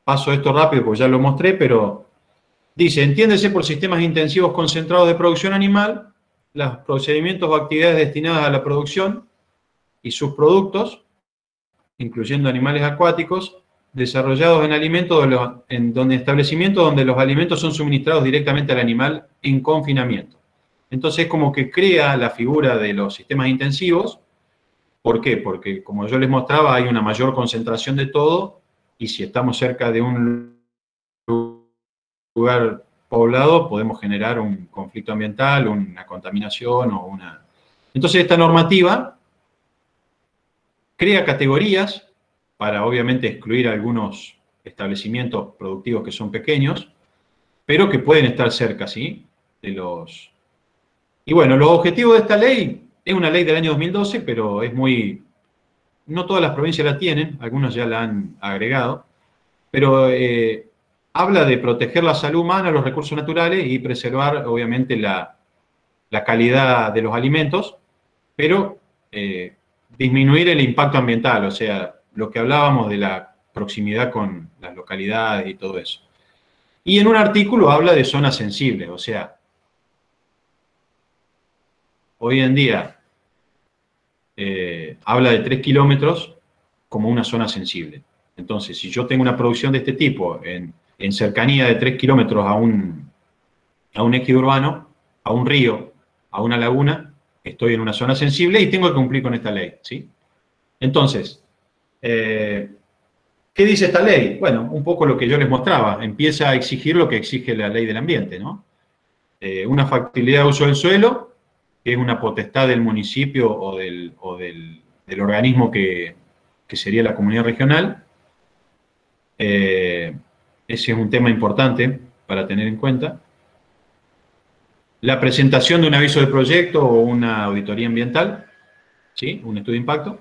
paso esto rápido porque ya lo mostré, pero dice, entiéndese por sistemas intensivos concentrados de producción animal, los procedimientos o actividades destinadas a la producción y sus productos, incluyendo animales acuáticos, desarrollados en alimentos donde establecimientos donde los alimentos son suministrados directamente al animal en confinamiento. Entonces, como que crea la figura de los sistemas intensivos. ¿Por qué? Porque, como yo les mostraba, hay una mayor concentración de todo, y si estamos cerca de un lugar poblado, podemos generar un conflicto ambiental, una contaminación o una... Entonces, esta normativa crea categorías para, obviamente, excluir algunos establecimientos productivos que son pequeños, pero que pueden estar cerca, ¿sí? De los... Y bueno, los objetivos de esta ley, es una ley del año 2012, pero es muy... No todas las provincias la tienen, algunos ya la han agregado, pero habla de proteger la salud humana, los recursos naturales y preservar, obviamente, la calidad de los alimentos, pero disminuir el impacto ambiental, o sea, lo que hablábamos de la proximidad con las localidades y todo eso. Y en un artículo habla de zonas sensibles, o sea, hoy en día habla de 3 kilómetros como una zona sensible. Entonces, si yo tengo una producción de este tipo en cercanía de 3 kilómetros a un ejido urbano, a un río, a una laguna, estoy en una zona sensible y tengo que cumplir con esta ley, ¿sí? Entonces, ¿qué dice esta ley? Bueno, un poco lo que yo les mostraba. Empieza a exigir lo que exige la ley del ambiente, ¿no? Una factibilidad de uso del suelo, que es una potestad del municipio o del organismo que sería la comunidad regional. Ese es un tema importante para tener en cuenta. La presentación de un aviso de proyecto o una auditoría ambiental, ¿sí? Un estudio de impacto.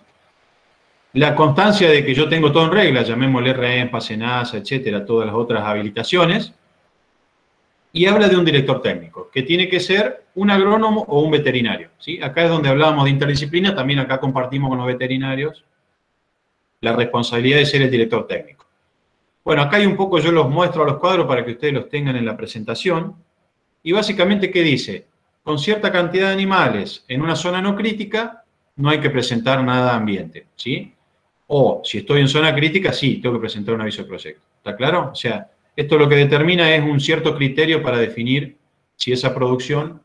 La constancia de que yo tengo todo en regla, llamémosle REMPA, SENASA, etcétera, todas las otras habilitaciones. Y habla de un director técnico, que tiene que ser un agrónomo o un veterinario, ¿sí? Acá es donde hablábamos de interdisciplina, también acá compartimos con los veterinarios la responsabilidad de ser el director técnico. Bueno, acá hay un poco, yo los muestro a los cuadros para que ustedes los tengan en la presentación. Y básicamente, ¿qué dice? Con cierta cantidad de animales en una zona no crítica, no hay que presentar nada ambiente, ¿sí? O, si estoy en zona crítica, sí, tengo que presentar un aviso de proyecto. ¿Está claro? O sea, esto lo que determina es un cierto criterio para definir si esa producción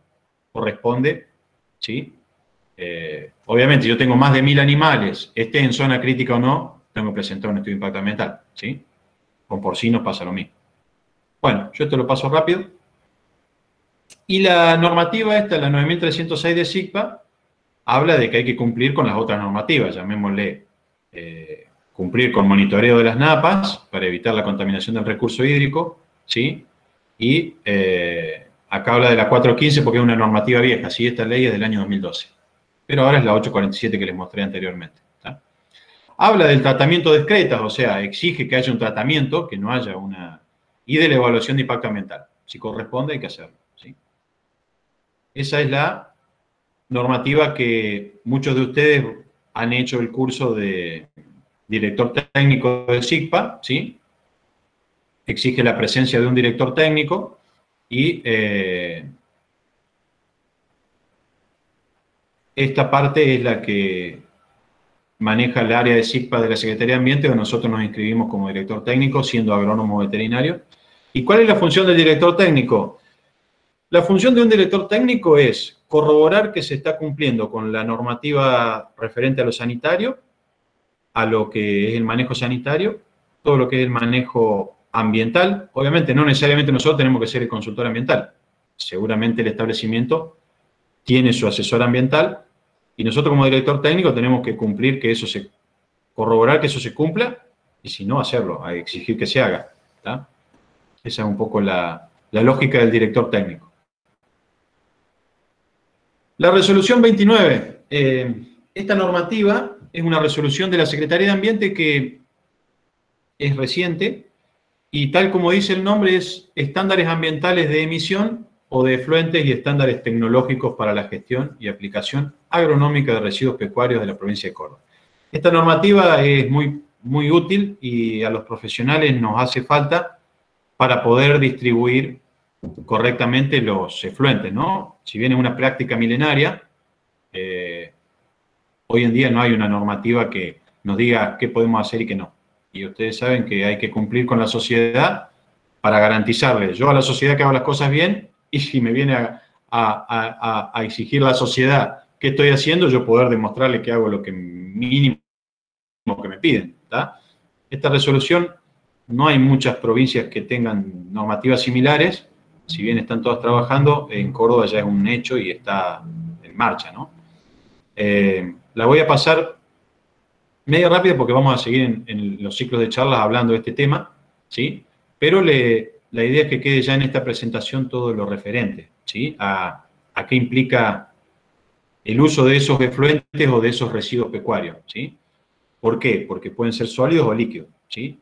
corresponde, ¿sí? Obviamente, yo tengo más de 1000 animales, esté en zona crítica o no, tengo que presentar un estudio de impacto ambiental, ¿sí? Con porcinos pasa lo mismo. Bueno, yo esto lo paso rápido. Y la normativa esta, la 9306 de SICPA, habla de que hay que cumplir con las otras normativas, llamémosle cumplir con monitoreo de las napas para evitar la contaminación del recurso hídrico, ¿sí? Y acá habla de la 415 porque es una normativa vieja, ¿sí? Esta ley es del año 2012, pero ahora es la 847 que les mostré anteriormente. ¿Tá? Habla del tratamiento de excretas, o sea, exige que haya un tratamiento, que no haya una... y de la evaluación de impacto ambiental. Si corresponde, hay que hacerlo, ¿sí? Esa es la normativa que muchos de ustedes han hecho el curso de director técnico de SICPA, ¿sí? Exige la presencia de un director técnico y esta parte es la que maneja el área de SICPA de la Secretaría de Ambiente, donde nosotros nos inscribimos como director técnico, siendo agrónomo veterinario. ¿Y cuál es la función del director técnico? La función de un director técnico es corroborar que se está cumpliendo con la normativa referente a lo sanitario, a lo que es el manejo sanitario, todo lo que es el manejo ambiental. Obviamente, no necesariamente nosotros tenemos que ser el consultor ambiental. Seguramente el establecimiento tiene su asesor ambiental y nosotros como director técnico tenemos que cumplir que eso se, corroborar que eso se cumpla y si no, hacerlo, a exigir que se haga. ¿Tá? Esa es un poco la lógica del director técnico. La resolución 29. Esta normativa es una resolución de la Secretaría de Ambiente que es reciente y tal como dice el nombre es estándares ambientales de emisión o de efluentes y estándares tecnológicos para la gestión y aplicación agronómica de residuos pecuarios de la provincia de Córdoba. Esta normativa es muy útil y a los profesionales nos hace falta para poder distribuir correctamente los efluentes, ¿no? Si bien es una práctica milenaria, hoy en día no hay una normativa que nos diga qué podemos hacer y qué no. Y ustedes saben que hay que cumplir con la sociedad para garantizarle yo a la sociedad que hago las cosas bien y si me viene a exigir la sociedad qué estoy haciendo, yo poder demostrarle que hago lo que mínimo que me piden. ¿Tá? Esta resolución, no hay muchas provincias que tengan normativas similares, si bien están todas trabajando, en Córdoba ya es un hecho y está en marcha, ¿no? La voy a pasar medio rápido porque vamos a seguir en los ciclos de charlas hablando de este tema, ¿sí? Pero la idea es que quede ya en esta presentación todo lo referente, ¿sí? A qué implica el uso de esos efluentes o de esos residuos pecuarios, ¿sí? ¿Por qué? Porque pueden ser sólidos o líquidos, ¿sí?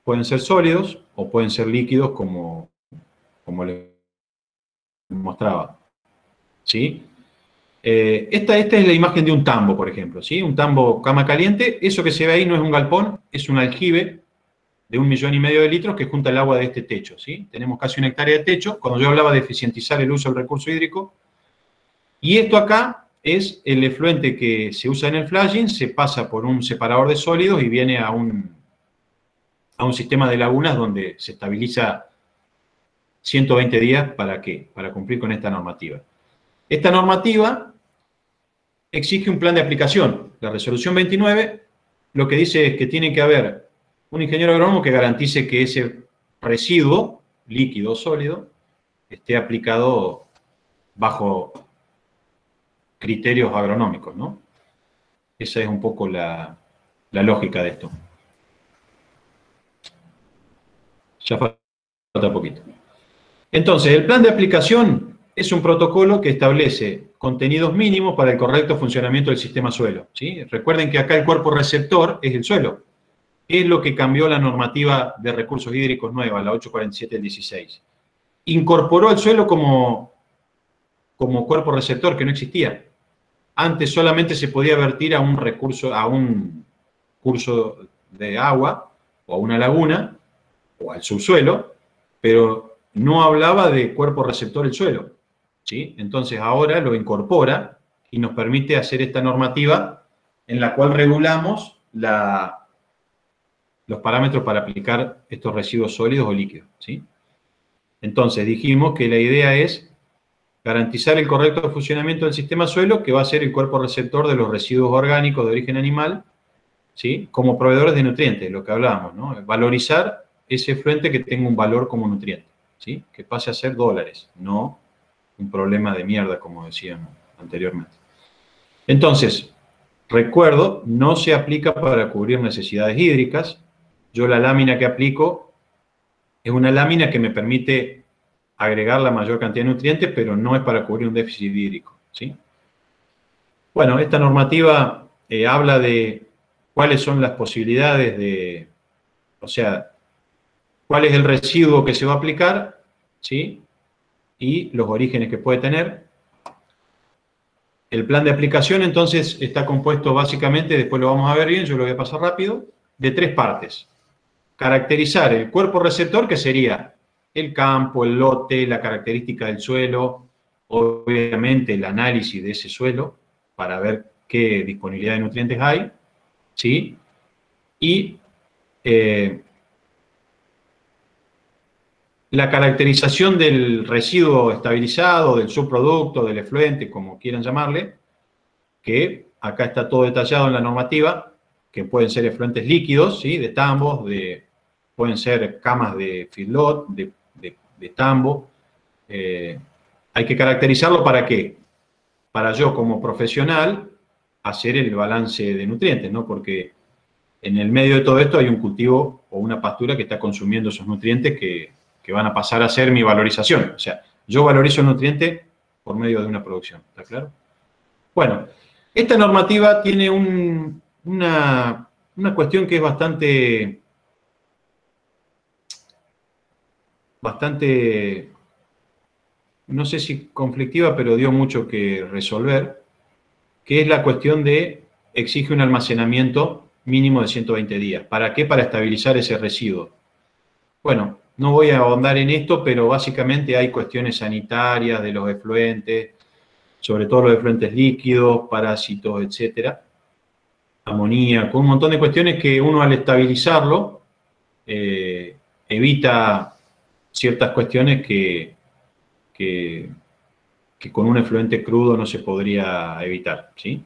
Pueden ser sólidos o pueden ser líquidos como les mostraba, ¿sí? Esta es la imagen de un tambo, por ejemplo, ¿sí? Un tambo cama caliente. Eso que se ve ahí no es un galpón, es un aljibe de 1,5 millones de litros que junta el agua de este techo, ¿sí? Tenemos casi 1 hectárea de techo, cuando yo hablaba de eficientizar el uso del recurso hídrico. Y esto acá es el efluente que se usa en el flashing, se pasa por un separador de sólidos y viene a un sistema de lagunas donde se estabiliza 120 días, ¿para qué? Para cumplir con esta normativa. Esta normativa exige un plan de aplicación. La resolución 29 lo que dice es que tiene que haber un ingeniero agrónomo que garantice que ese residuo, líquido o sólido, esté aplicado bajo criterios agronómicos, ¿no? Esa es un poco la lógica de esto. Ya falta poquito. Entonces, el plan de aplicación es un protocolo que establece contenidos mínimos para el correcto funcionamiento del sistema suelo, ¿sí? Recuerden que acá el cuerpo receptor es el suelo. Es lo que cambió la normativa de recursos hídricos nueva, la 847 del 16. Incorporó al suelo como cuerpo receptor que no existía. Antes solamente se podía vertir a un recurso, a un curso de agua o a una laguna o al subsuelo, pero no hablaba de cuerpo receptor el suelo, ¿sí? Entonces ahora lo incorpora y nos permite hacer esta normativa en la cual regulamos los parámetros para aplicar estos residuos sólidos o líquidos, ¿sí? Entonces dijimos que la idea es garantizar el correcto funcionamiento del sistema suelo, que va a ser el cuerpo receptor de los residuos orgánicos de origen animal, ¿sí? Como proveedores de nutrientes, lo que hablábamos, ¿no? Valorizar ese efluente que tenga un valor como nutriente, ¿sí? Que pase a ser dólares, no un problema de mierda, como decían anteriormente. Entonces, Recuerdo, no se aplica para cubrir necesidades hídricas. Yo la lámina que aplico es una lámina que me permite agregar la mayor cantidad de nutrientes, pero no es para cubrir un déficit hídrico, ¿sí? Bueno, esta normativa habla de cuáles son las posibilidades de, o sea, cuál es el residuo que se va a aplicar, ¿sí? Y los orígenes que puede tener. El plan de aplicación, entonces, está compuesto básicamente, después lo vamos a ver bien, yo lo voy a pasar rápido, de 3 partes. Caracterizar el cuerpo receptor, que sería el campo, el lote, la característica del suelo, obviamente el análisis de ese suelo, para ver qué disponibilidad de nutrientes hay, ¿sí? Y la caracterización del residuo estabilizado, del subproducto, del efluente, como quieran llamarle, que acá está todo detallado en la normativa, que pueden ser efluentes líquidos, ¿sí? De tambos, pueden ser camas de feedlot, de tambo. Hay que caracterizarlo ¿para qué? Para yo como profesional hacer el balance de nutrientes, ¿no? Porque en el medio de todo esto hay un cultivo o una pastura que está consumiendo esos nutrientes que van a pasar a ser mi valorización. O sea, yo valorizo el nutriente por medio de una producción, ¿está claro? Bueno, esta normativa tiene una cuestión que es bastante, no sé si conflictiva, pero dio mucho que resolver, que es la cuestión de exige un almacenamiento mínimo de 120 días. ¿Para qué? Para estabilizar ese residuo. Bueno, no voy a ahondar en esto, pero básicamente hay cuestiones sanitarias de los efluentes, sobre todo los efluentes líquidos, parásitos, etcétera, amoníaco, un montón de cuestiones que uno al estabilizarlo evita ciertas cuestiones que con un efluente crudo no se podría evitar, ¿sí?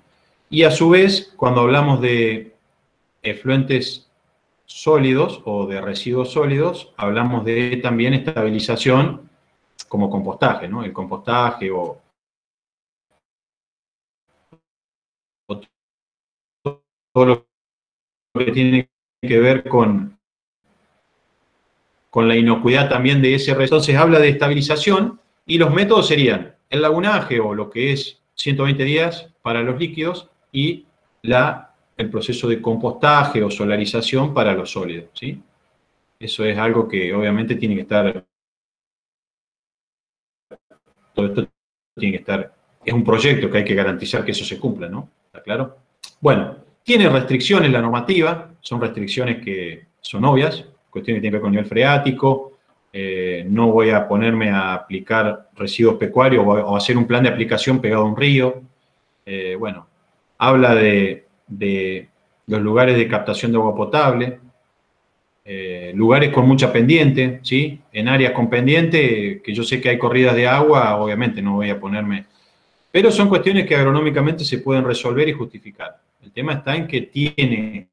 Y a su vez, cuando hablamos de efluentes sólidos o de residuos sólidos, hablamos de también estabilización como compostaje, ¿no? El compostaje o todo lo que tiene que ver con la inocuidad también de ese residuo. Entonces habla de estabilización y los métodos serían el lagunaje o lo que es 120 días para los líquidos y el proceso de compostaje o solarización para los sólidos, ¿sí? Eso es algo que obviamente tiene que estar, todo esto tiene que estar, es un proyecto que hay que garantizar que eso se cumpla, ¿no? ¿Está claro? Bueno, tiene restricciones la normativa, son restricciones que son obvias, cuestiones que tienen que ver con nivel freático, no voy a ponerme a aplicar residuos pecuarios o hacer un plan de aplicación pegado a un río. Bueno, habla de los lugares de captación de agua potable, lugares con mucha pendiente, ¿sí? En áreas con pendiente, que yo sé que hay corridas de agua, obviamente no voy a ponerme... Pero son cuestiones que agronómicamente se pueden resolver y justificar. El tema está en que tiene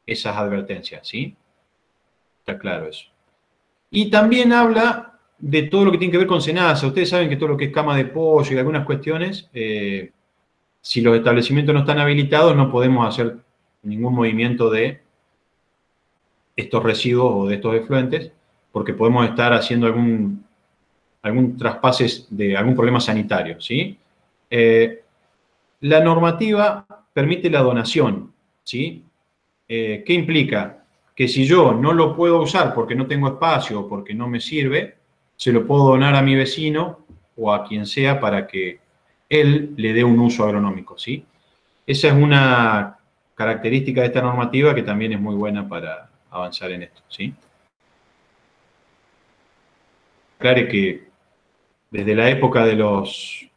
esas advertencias, ¿sí? Está claro eso. Y también habla de todo lo que tiene que ver con SENASA. Ustedes saben que todo lo que es cama de pollo y algunas cuestiones, si los establecimientos no están habilitados, no podemos hacer ningún movimiento de estos residuos o de estos efluentes, porque podemos estar haciendo algún traspase de algún problema sanitario, ¿sí? La normativa permite la donación, ¿sí? ¿Qué implica? Que si yo no lo puedo usar porque no tengo espacio o porque no me sirve, se lo puedo donar a mi vecino o a quien sea para que él le dé un uso agronómico, ¿sí? Esa es una característica de esta normativa que también es muy buena para avanzar en esto, ¿sí? Claro que desde la época de los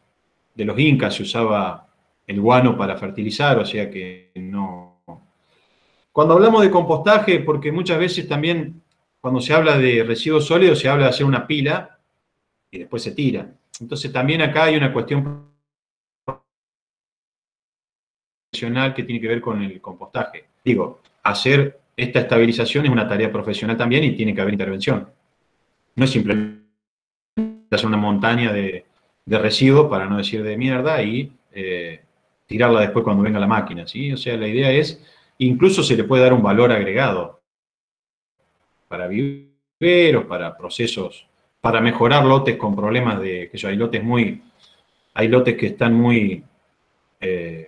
incas se usaba el guano para fertilizar, o sea que no... Cuando hablamos de compostaje, porque muchas veces también cuando se habla de residuos sólidos se habla de hacer una pila y después se tira. Entonces también acá hay una cuestión profesional que tiene que ver con el compostaje. Digo, hacer esta estabilización es una tarea profesional también y tiene que haber intervención. No es simplemente hacer una montaña de residuos, para no decir de mierda, y tirarla después cuando venga la máquina, ¿sí? O sea, la idea es, incluso se le puede dar un valor agregado para viveros, para procesos, para mejorar lotes con problemas de, que yo, hay lotes que están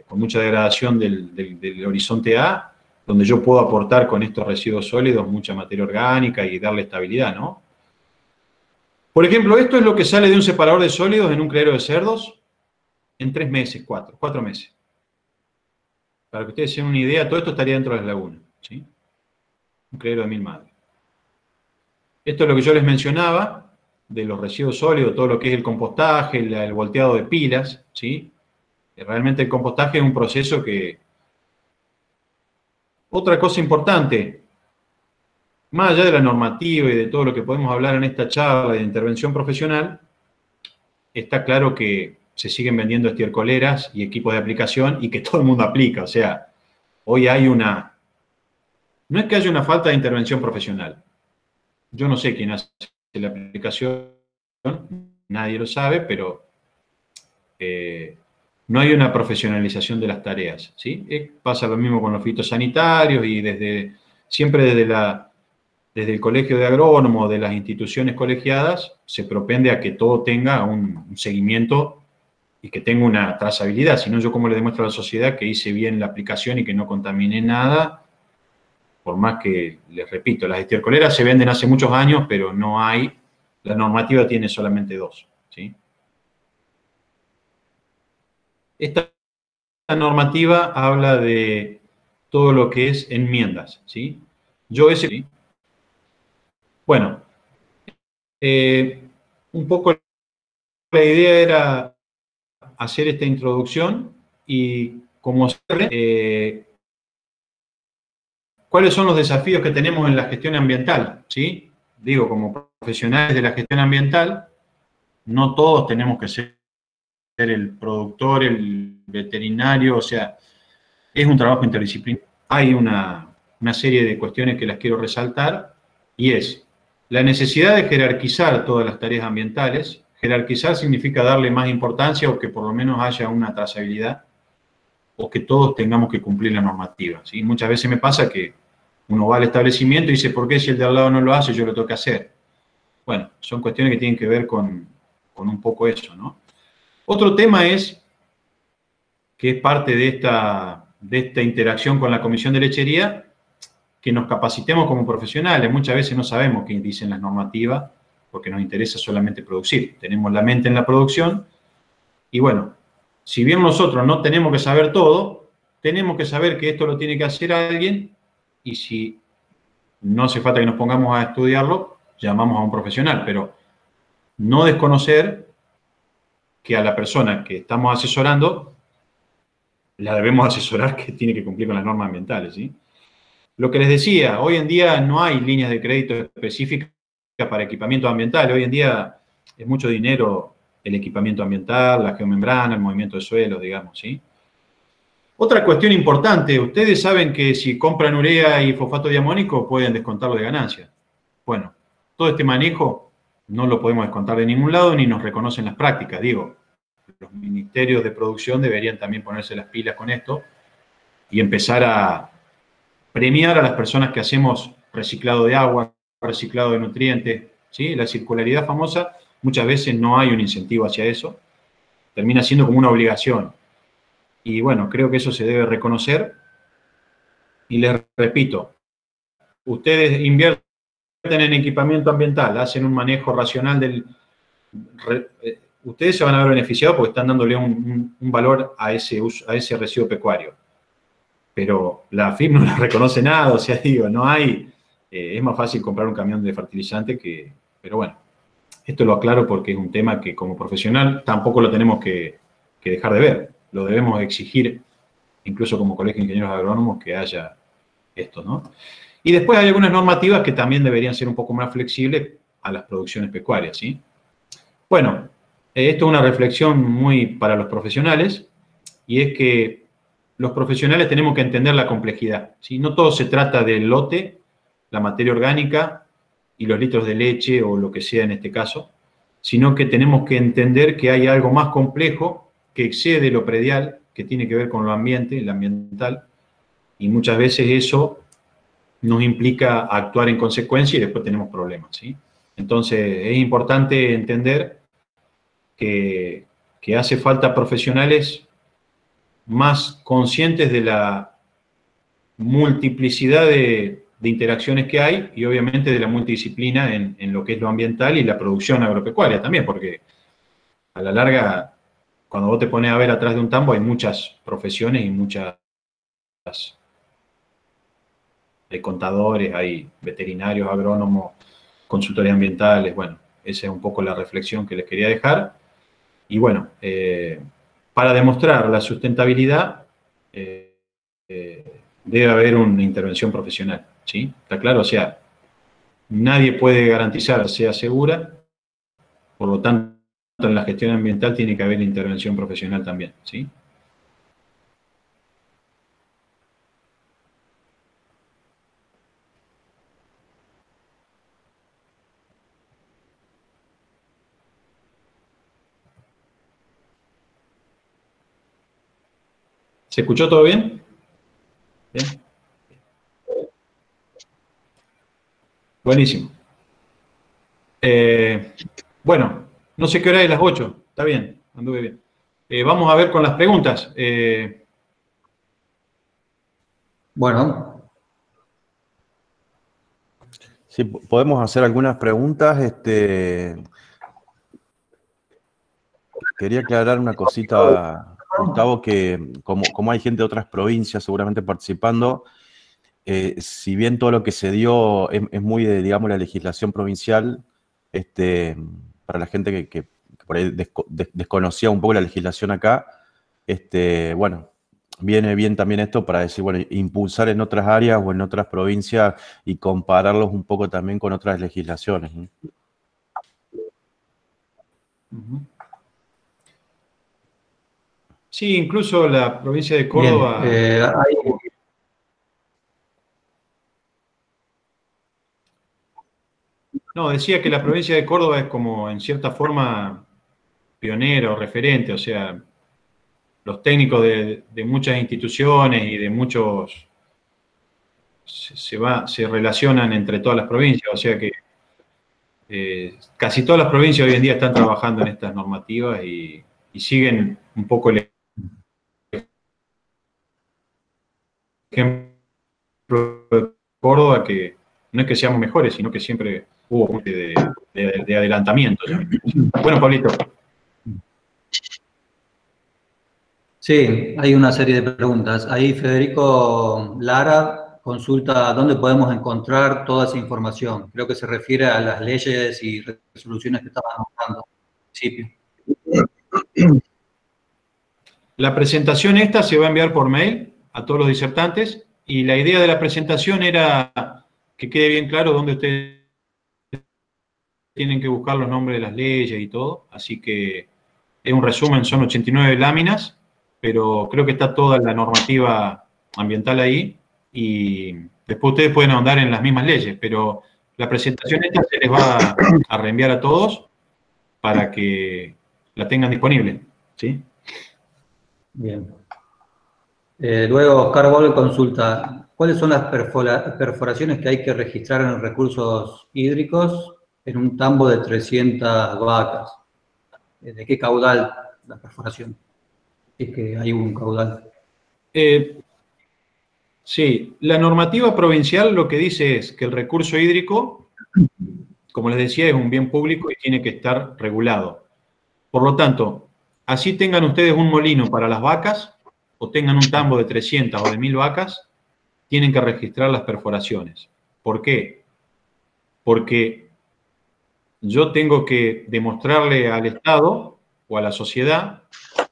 con mucha degradación del horizonte A, donde yo puedo aportar con estos residuos sólidos mucha materia orgánica y darle estabilidad, ¿no? Por ejemplo, esto es lo que sale de un separador de sólidos en un criadero de cerdos en 3 meses, 4 meses. Para que ustedes se den una idea, todo esto estaría dentro de las lagunas, ¿sí? Un criadero de 1000 madres. Esto es lo que yo les mencionaba, de los residuos sólidos, todo lo que es el compostaje, el volteado de pilas, ¿sí? Realmente el compostaje es un proceso que... Otra cosa importante, más allá de la normativa y de todo lo que podemos hablar en esta charla de intervención profesional, está claro que se siguen vendiendo estiércoleras y equipos de aplicación y que todo el mundo aplica. O sea, hoy hay una... No es que haya una falta de intervención profesional. Yo no sé quién hace la aplicación, nadie lo sabe, pero no hay una profesionalización de las tareas, ¿sí? Pasa lo mismo con los fitosanitarios y siempre desde el colegio de agrónomos, de las instituciones colegiadas, se propende a que todo tenga un seguimiento y que tenga una trazabilidad. Si no, yo cómo le demuestro a la sociedad que hice bien la aplicación y que no contaminé nada, por más que, les repito, las estiércoleras se venden hace muchos años, pero no hay, la normativa tiene solamente 2, ¿sí? Esta normativa habla de todo lo que es enmiendas, ¿sí? ¿sí? Bueno, un poco la idea era hacer esta introducción y como ¿cuáles son los desafíos que tenemos en la gestión ambiental? ¿Sí? Digo, como profesionales de la gestión ambiental, no todos tenemos que ser el productor, el veterinario, o sea, es un trabajo interdisciplinario. Hay una serie de cuestiones que las quiero resaltar, y es la necesidad de jerarquizar todas las tareas ambientales. Jerarquizar significa darle más importancia o que por lo menos haya una trazabilidad o que todos tengamos que cumplir la normativa, ¿sí? Muchas veces me pasa que uno va al establecimiento y dice, ¿por qué si el de al lado no lo hace, yo lo tengo que hacer? Bueno, son cuestiones que tienen que ver con un poco eso, ¿no? Otro tema es, que es parte de esta interacción con la Comisión de Lechería, que nos capacitemos como profesionales. Muchas veces no sabemos qué dicen las normativas, porque nos interesa solamente producir. Tenemos la mente en la producción, y bueno, si bien nosotros no tenemos que saber todo, tenemos que saber que esto lo tiene que hacer alguien, y si no hace falta que nos pongamos a estudiarlo, llamamos a un profesional, pero no desconocer que a la persona que estamos asesorando la debemos asesorar que tiene que cumplir con las normas ambientales, ¿sí? Lo que les decía, hoy en día no hay líneas de crédito específicas para equipamiento ambiental. Hoy en día es mucho dinero el equipamiento ambiental, la geomembrana, el movimiento de suelos, digamos, ¿sí? Otra cuestión importante, ustedes saben que si compran urea y fosfato diamónico pueden descontarlo de ganancia. Bueno, todo este manejo no lo podemos descontar de ningún lado ni nos reconocen las prácticas. Digo, los ministerios de producción deberían también ponerse las pilas con esto y empezar a premiar a las personas que hacemos reciclado de agua, reciclado de nutrientes, ¿sí? La circularidad famosa, muchas veces no hay un incentivo hacia eso, termina siendo como una obligación. Y bueno, creo que eso se debe reconocer. Y les repito, ustedes invierten en equipamiento ambiental, hacen un manejo racional ustedes se van a ver beneficiados porque están dándole un valor a ese residuo pecuario. Pero la AFIP no les reconoce nada, o sea, digo, no hay... es más fácil comprar un camión de fertilizante que... Pero bueno, esto lo aclaro porque es un tema que como profesional tampoco lo tenemos que dejar de ver. Lo debemos exigir, incluso como Colegio de Ingenieros Agrónomos, que haya esto, ¿no? Y después hay algunas normativas que también deberían ser un poco más flexibles a las producciones pecuarias, ¿sí? Bueno, esto es una reflexión muy para los profesionales, y es que los profesionales tenemos que entender la complejidad, ¿sí? No todo se trata del lote, la materia orgánica y los litros de leche o lo que sea en este caso, sino que tenemos que entender que hay algo más complejo que excede lo predial que tiene que ver con lo ambiente, el ambiental, y muchas veces eso nos implica actuar en consecuencia y después tenemos problemas, ¿sí? Entonces, es importante entender que hace falta profesionales más conscientes de la multiplicidad de interacciones que hay y obviamente de la multidisciplina en lo que es lo ambiental y la producción agropecuaria también, porque a la larga, cuando vos te pones a ver atrás de un tambo, hay muchas profesiones y muchas, hay contadores, hay veterinarios, agrónomos, consultores ambientales, bueno, esa es un poco la reflexión que les quería dejar. Y bueno, para demostrar la sustentabilidad, debe haber una intervención profesional, ¿sí? ¿Está claro? O sea, nadie puede garantizar que sea segura, por lo tanto, en la gestión ambiental tiene que haber intervención profesional también, ¿sí? ¿Se escuchó todo bien? ¿Bien? Buenísimo. Bueno, no sé qué hora es, las 8. Está bien, anduve bien. Vamos a ver con las preguntas.
Bueno,
Sí, podemos hacer algunas preguntas. Quería aclarar una cosita, Gustavo, que como hay gente de otras provincias seguramente participando, si bien todo lo que se dio es muy de, digamos, la legislación provincial, para la gente que por ahí desconocía un poco la legislación acá, bueno, viene bien también esto para decir, bueno, impulsar en otras áreas o en otras provincias y compararlos un poco también con otras legislaciones, ¿no?
Sí, incluso la provincia de Córdoba.
bien,
No, decía que la provincia de Córdoba es como, en cierta forma, pionera o referente, o sea, los técnicos de muchas instituciones y de muchos se relacionan entre todas las provincias, o sea que casi todas las provincias hoy en día están trabajando en estas normativas y siguen un poco el ejemplo de Córdoba, que no es que seamos mejores, sino que siempre hubo un de adelantamiento. Bueno, Pablito.
sí, hay una serie de preguntas. Ahí Federico Lara consulta dónde podemos encontrar toda esa información. Creo que se refiere a las leyes y resoluciones que estaban nombrando al principio.
La presentación esta se va a enviar por mail a todos los disertantes y la idea de la presentación era que quede bien claro dónde ustedes tienen que buscar los nombres de las leyes y todo, así que es un resumen, son 89 láminas, pero creo que está toda la normativa ambiental ahí y después ustedes pueden ahondar en las mismas leyes, pero la presentación esta se les va a reenviar a todos para que la tengan disponible, ¿sí?
Bien. Luego Oscar Boll consulta, ¿cuáles son las perforaciones que hay que registrar en recursos hídricos en un tambo de 300 vacas? ¿De qué caudal la perforación? Es que hay un caudal.
Sí, la normativa provincial lo que dice es que el recurso hídrico, como les decía, es un bien público y tiene que estar regulado. Por lo tanto, así tengan ustedes un molino para las vacas o tengan un tambo de 300 o de 1000 vacas, tienen que registrar las perforaciones. ¿Por qué? Porque yo tengo que demostrarle al Estado o a la sociedad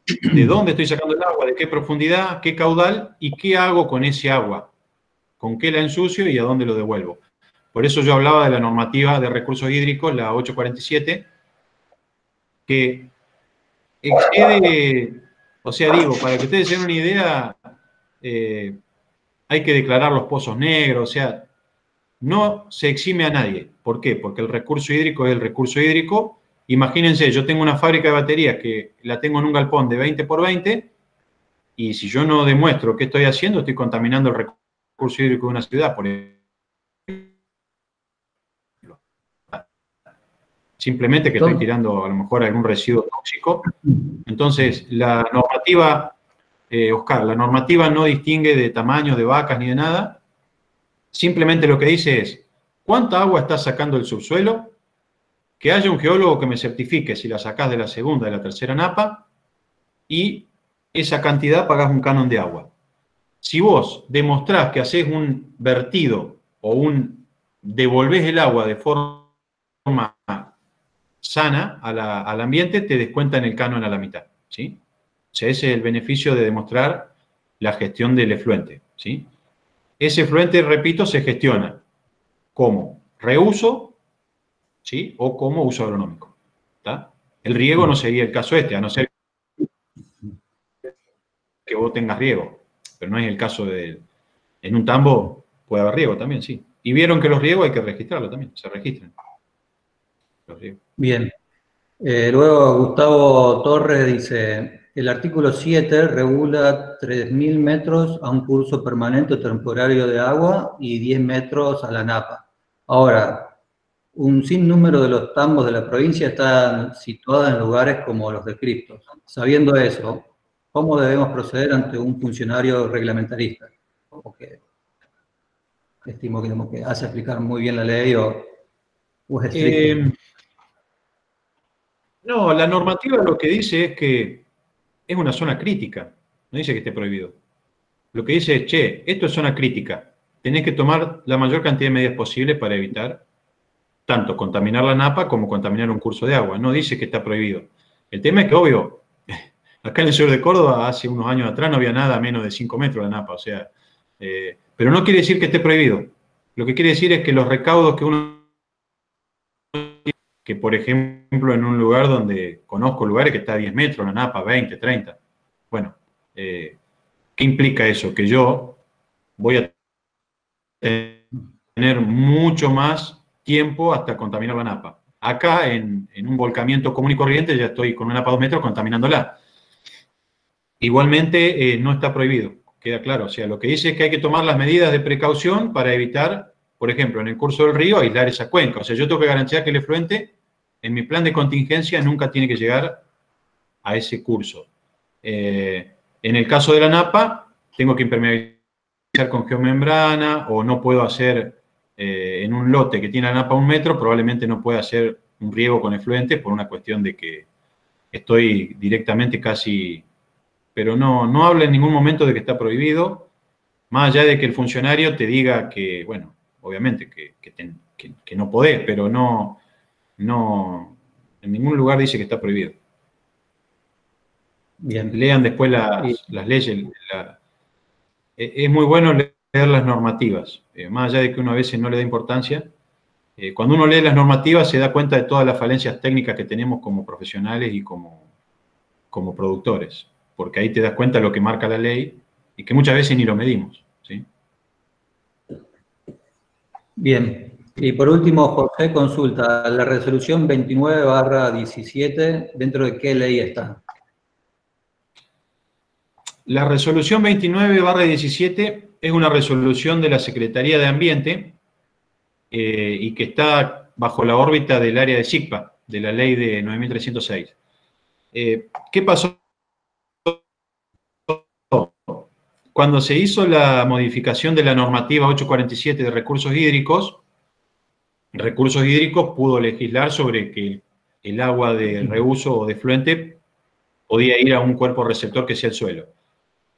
de dónde estoy sacando el agua, de qué profundidad, qué caudal y qué hago con ese agua, con qué la ensucio y a dónde lo devuelvo. Por eso yo hablaba de la normativa de recursos hídricos, la 847, que excede, o sea, digo, para que ustedes se den una idea, hay que declarar los pozos negros, o sea, no se exime a nadie. ¿Por qué? Porque el recurso hídrico es el recurso hídrico. Imagínense, yo tengo una fábrica de baterías que la tengo en un galpón de 20 por 20 Y si yo no demuestro qué estoy haciendo, estoy contaminando el recurso hídrico de una ciudad, por ejemplo. Simplemente que estoy tirando a lo mejor algún residuo tóxico. Entonces, la normativa, Oscar, la normativa no distingue de tamaños de vacas ni de nada. Simplemente lo que dice es, ¿cuánta agua está sacando el subsuelo? Que haya un geólogo que me certifique si la sacás de la segunda, de la tercera napa, y esa cantidad pagás un canon de agua. Si vos demostrás que haces un vertido o devolvés el agua de forma sana al ambiente, te descuentan el canon a la mitad, ¿sí? O sea, ese es el beneficio de demostrar la gestión del efluente, ¿sí? Ese efluente, repito, se gestiona como reuso, ¿sí? O como uso agronómico, ¿tá? El riego no sería el caso este, a no ser que vos tengas riego, pero no es el caso en un tambo puede haber riego también, sí. Y vieron que los riegos hay que registrarlos también, se registran los riegos.
Bien. Luego Gustavo Torres dice, el artículo 7 regula 3.000 metros a un curso permanente o temporario de agua y 10 metros a la napa. Ahora, un sinnúmero de los tambos de la provincia están situados en lugares como los descriptos. Sabiendo eso, ¿cómo debemos proceder ante un funcionario reglamentarista? Porque estimo que hace aplicar muy bien la ley o es estricto.
No, la normativa lo que dice es que es una zona crítica, no dice que esté prohibido. Lo que dice es, che, esto es zona crítica, tenés que tomar la mayor cantidad de medidas posibles para evitar tanto contaminar la napa como contaminar un curso de agua. No dice que está prohibido. El tema es que, obvio, acá en el sur de Córdoba, hace unos años atrás, no había nada a menos de 5 metros la napa, o sea, pero no quiere decir que esté prohibido. Lo que quiere decir es que los recaudos que uno... que, por ejemplo, en un lugar donde conozco lugares que está a 10 metros la napa, 20, 30. Bueno, ¿qué implica eso? Que yo voy a tener mucho más tiempo hasta contaminar la napa. Acá, en un volcamiento común y corriente, ya estoy con una napa a 2 metros contaminándola. Igualmente, no está prohibido, queda claro. O sea, lo que dice es que hay que tomar las medidas de precaución para evitar, por ejemplo, en el curso del río, aislar esa cuenca. O sea, yo tengo que garantizar que el efluente, en mi plan de contingencia, nunca tiene que llegar a ese curso. En el caso de la napa, tengo que impermeabilizar con geomembrana, o no puedo hacer, en un lote que tiene la napa a 1 metro, probablemente no pueda hacer un riego con efluente por una cuestión de que estoy directamente casi... Pero no habla en ningún momento de que está prohibido, más allá de que el funcionario te diga que, bueno, obviamente que no podés, pero no, en ningún lugar dice que está prohibido.
Bien.
Lean después las leyes. Es muy bueno leer las normativas, más allá de que uno a veces no le da importancia. Cuando uno lee las normativas se da cuenta de todas las falencias técnicas que tenemos como profesionales y como productores, porque ahí te das cuenta de lo que marca la ley y que muchas veces ni lo medimos, ¿sí?
Bien. Y por último, José consulta, la resolución 29/17, ¿dentro de qué ley está?
La resolución 29/17 es una resolución de la Secretaría de Ambiente y que está bajo la órbita del área de SICPA, de la ley de 9306. ¿Qué pasó? Cuando se hizo la modificación de la normativa 847 de recursos hídricos pudo legislar sobre que el agua de reuso o de efluente podía ir a un cuerpo receptor que sea el suelo.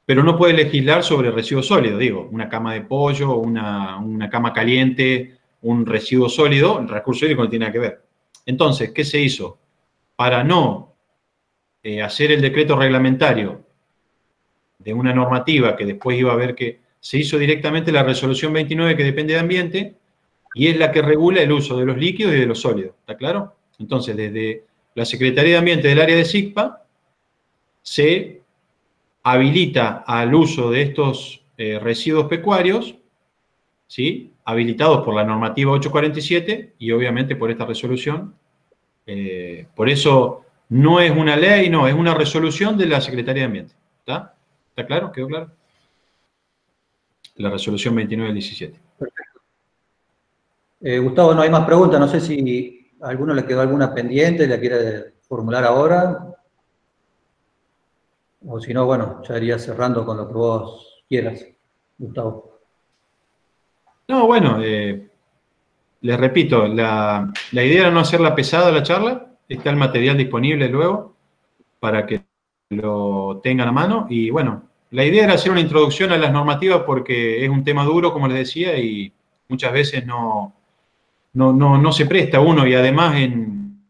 Pero no puede legislar sobre residuos sólidos, digo, una cama de pollo, una cama caliente, un residuo sólido, el recurso hídrico no tiene nada que ver. Entonces, ¿qué se hizo? Para no hacer el decreto reglamentario de una normativa que después iba a ver que se hizo directamente la resolución 29 que depende de ambiente y es la que regula el uso de los líquidos y de los sólidos, ¿está claro? Entonces, desde la Secretaría de Ambiente del área de SICPA se habilita al uso de estos residuos pecuarios, ¿sí? Habilitados por la normativa 847 y obviamente por esta resolución. Por eso no es una ley, no, es una resolución de la Secretaría de Ambiente, ¿está? ¿Está claro? ¿Quedó claro? La resolución 29 del 17.
Perfecto. Gustavo, no hay más preguntas. No sé si a alguno le quedó alguna pendiente, la quiere formular ahora. O si no, bueno, ya iría cerrando con lo que vos quieras, Gustavo.
No, bueno, les repito, la idea era no hacerla pesada la charla. Está el material disponible luego para que lo tengan a mano. Y bueno, la idea era hacer una introducción a las normativas porque es un tema duro, como les decía, y muchas veces no se presta uno, y además en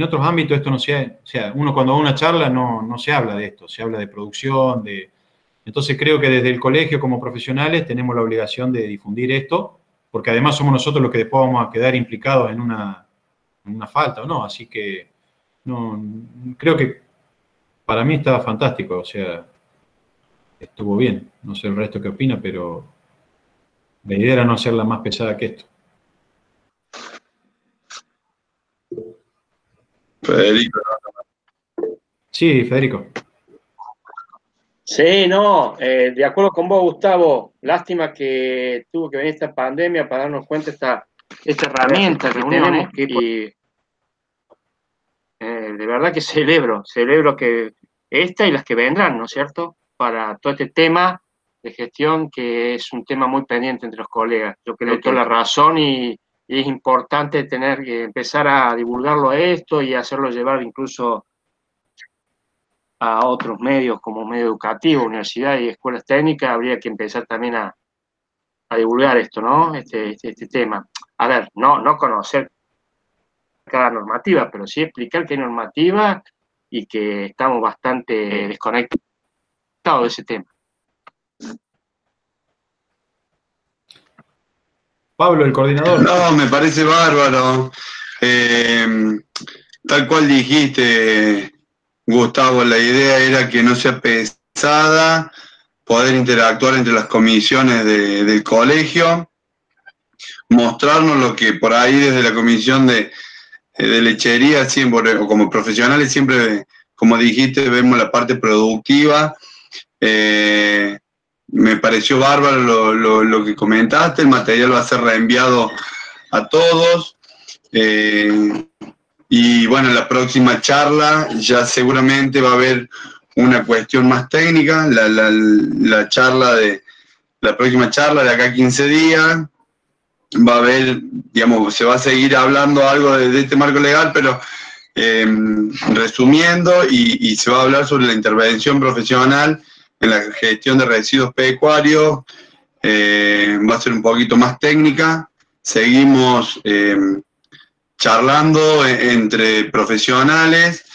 otros ámbitos esto no se, o sea, uno cuando va a una charla no se habla de esto, se habla de producción, entonces creo que desde el colegio como profesionales tenemos la obligación de difundir esto, porque además somos nosotros los que después vamos a quedar implicados en una falta, ¿o no? Así que creo que para mí estaba fantástico, o sea, estuvo bien, no sé el resto qué opina, pero la idea era no hacerla más pesada que esto.
Federico.
Sí, Federico.
Sí, no, de acuerdo con vos, Gustavo. Lástima que tuvo que venir esta pandemia para darnos cuenta esta herramienta que tenemos. Y de verdad que celebro que esta y las que vendrán, ¿no es cierto? Para todo este tema de gestión, que es un tema muy pendiente entre los colegas. Yo creo que toda la razón y es importante tener que empezar a divulgarlo a esto y hacerlo llevar incluso a otros medios como medio educativo, universidad y escuelas técnicas. Habría que empezar también a divulgar esto, ¿no? Este tema. A ver, no conocer cada normativa, pero sí explicar que hay normativa y que estamos bastante desconectados de ese tema.
Pablo, el coordinador.
No, me parece bárbaro. Tal cual dijiste, Gustavo, la idea era que no sea pesada, poder interactuar entre las comisiones del colegio, mostrarnos lo que por ahí desde la comisión de lechería, siempre, o como profesionales, siempre, como dijiste, vemos la parte productiva. Me pareció bárbaro lo que comentaste, el material va a ser reenviado a todos. Y bueno, la próxima charla ya seguramente va a haber una cuestión más técnica, la próxima charla de acá a 15 días, va a haber, digamos, se va a seguir hablando algo de este marco legal, pero resumiendo, y se va a hablar sobre la intervención profesional en la gestión de residuos pecuarios. Va a ser un poquito más técnica. Seguimos charlando entre profesionales,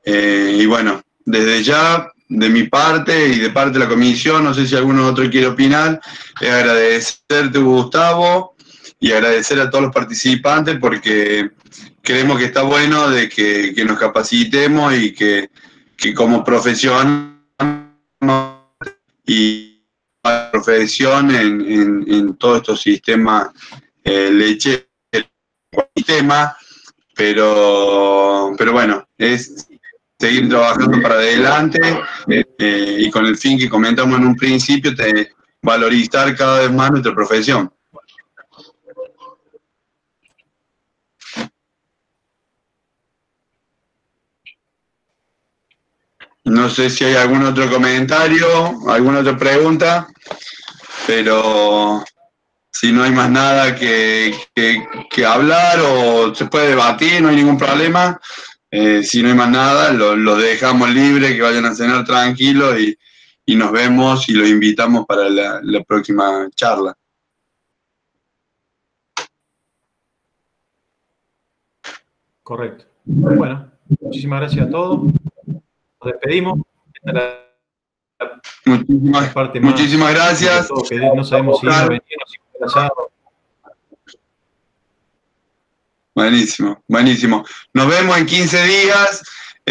y bueno, desde ya, de mi parte y de parte de la comisión, no sé si alguno otro quiere opinar, agradecerte, Gustavo, y agradecer a todos los participantes, porque creemos que está bueno de que nos capacitemos y que como profesión y profesión en todos estos sistemas lecheros, pero bueno, es seguir trabajando para adelante, y con el fin que comentamos en un principio, de valorizar cada vez más nuestra profesión. No sé si hay algún otro comentario, alguna otra pregunta, pero si no hay más nada que hablar o se puede debatir, no hay ningún problema. Si no hay más nada, lo dejamos libre, que vayan a cenar tranquilos, y nos vemos y los invitamos para la próxima charla.
Correcto. Bueno, muchísimas gracias a todos. Nos despedimos.
Muchísimas gracias.
Que no sabemos si iba a venir o si fue pasado.
Buenísimo, buenísimo. Nos vemos en 15 días.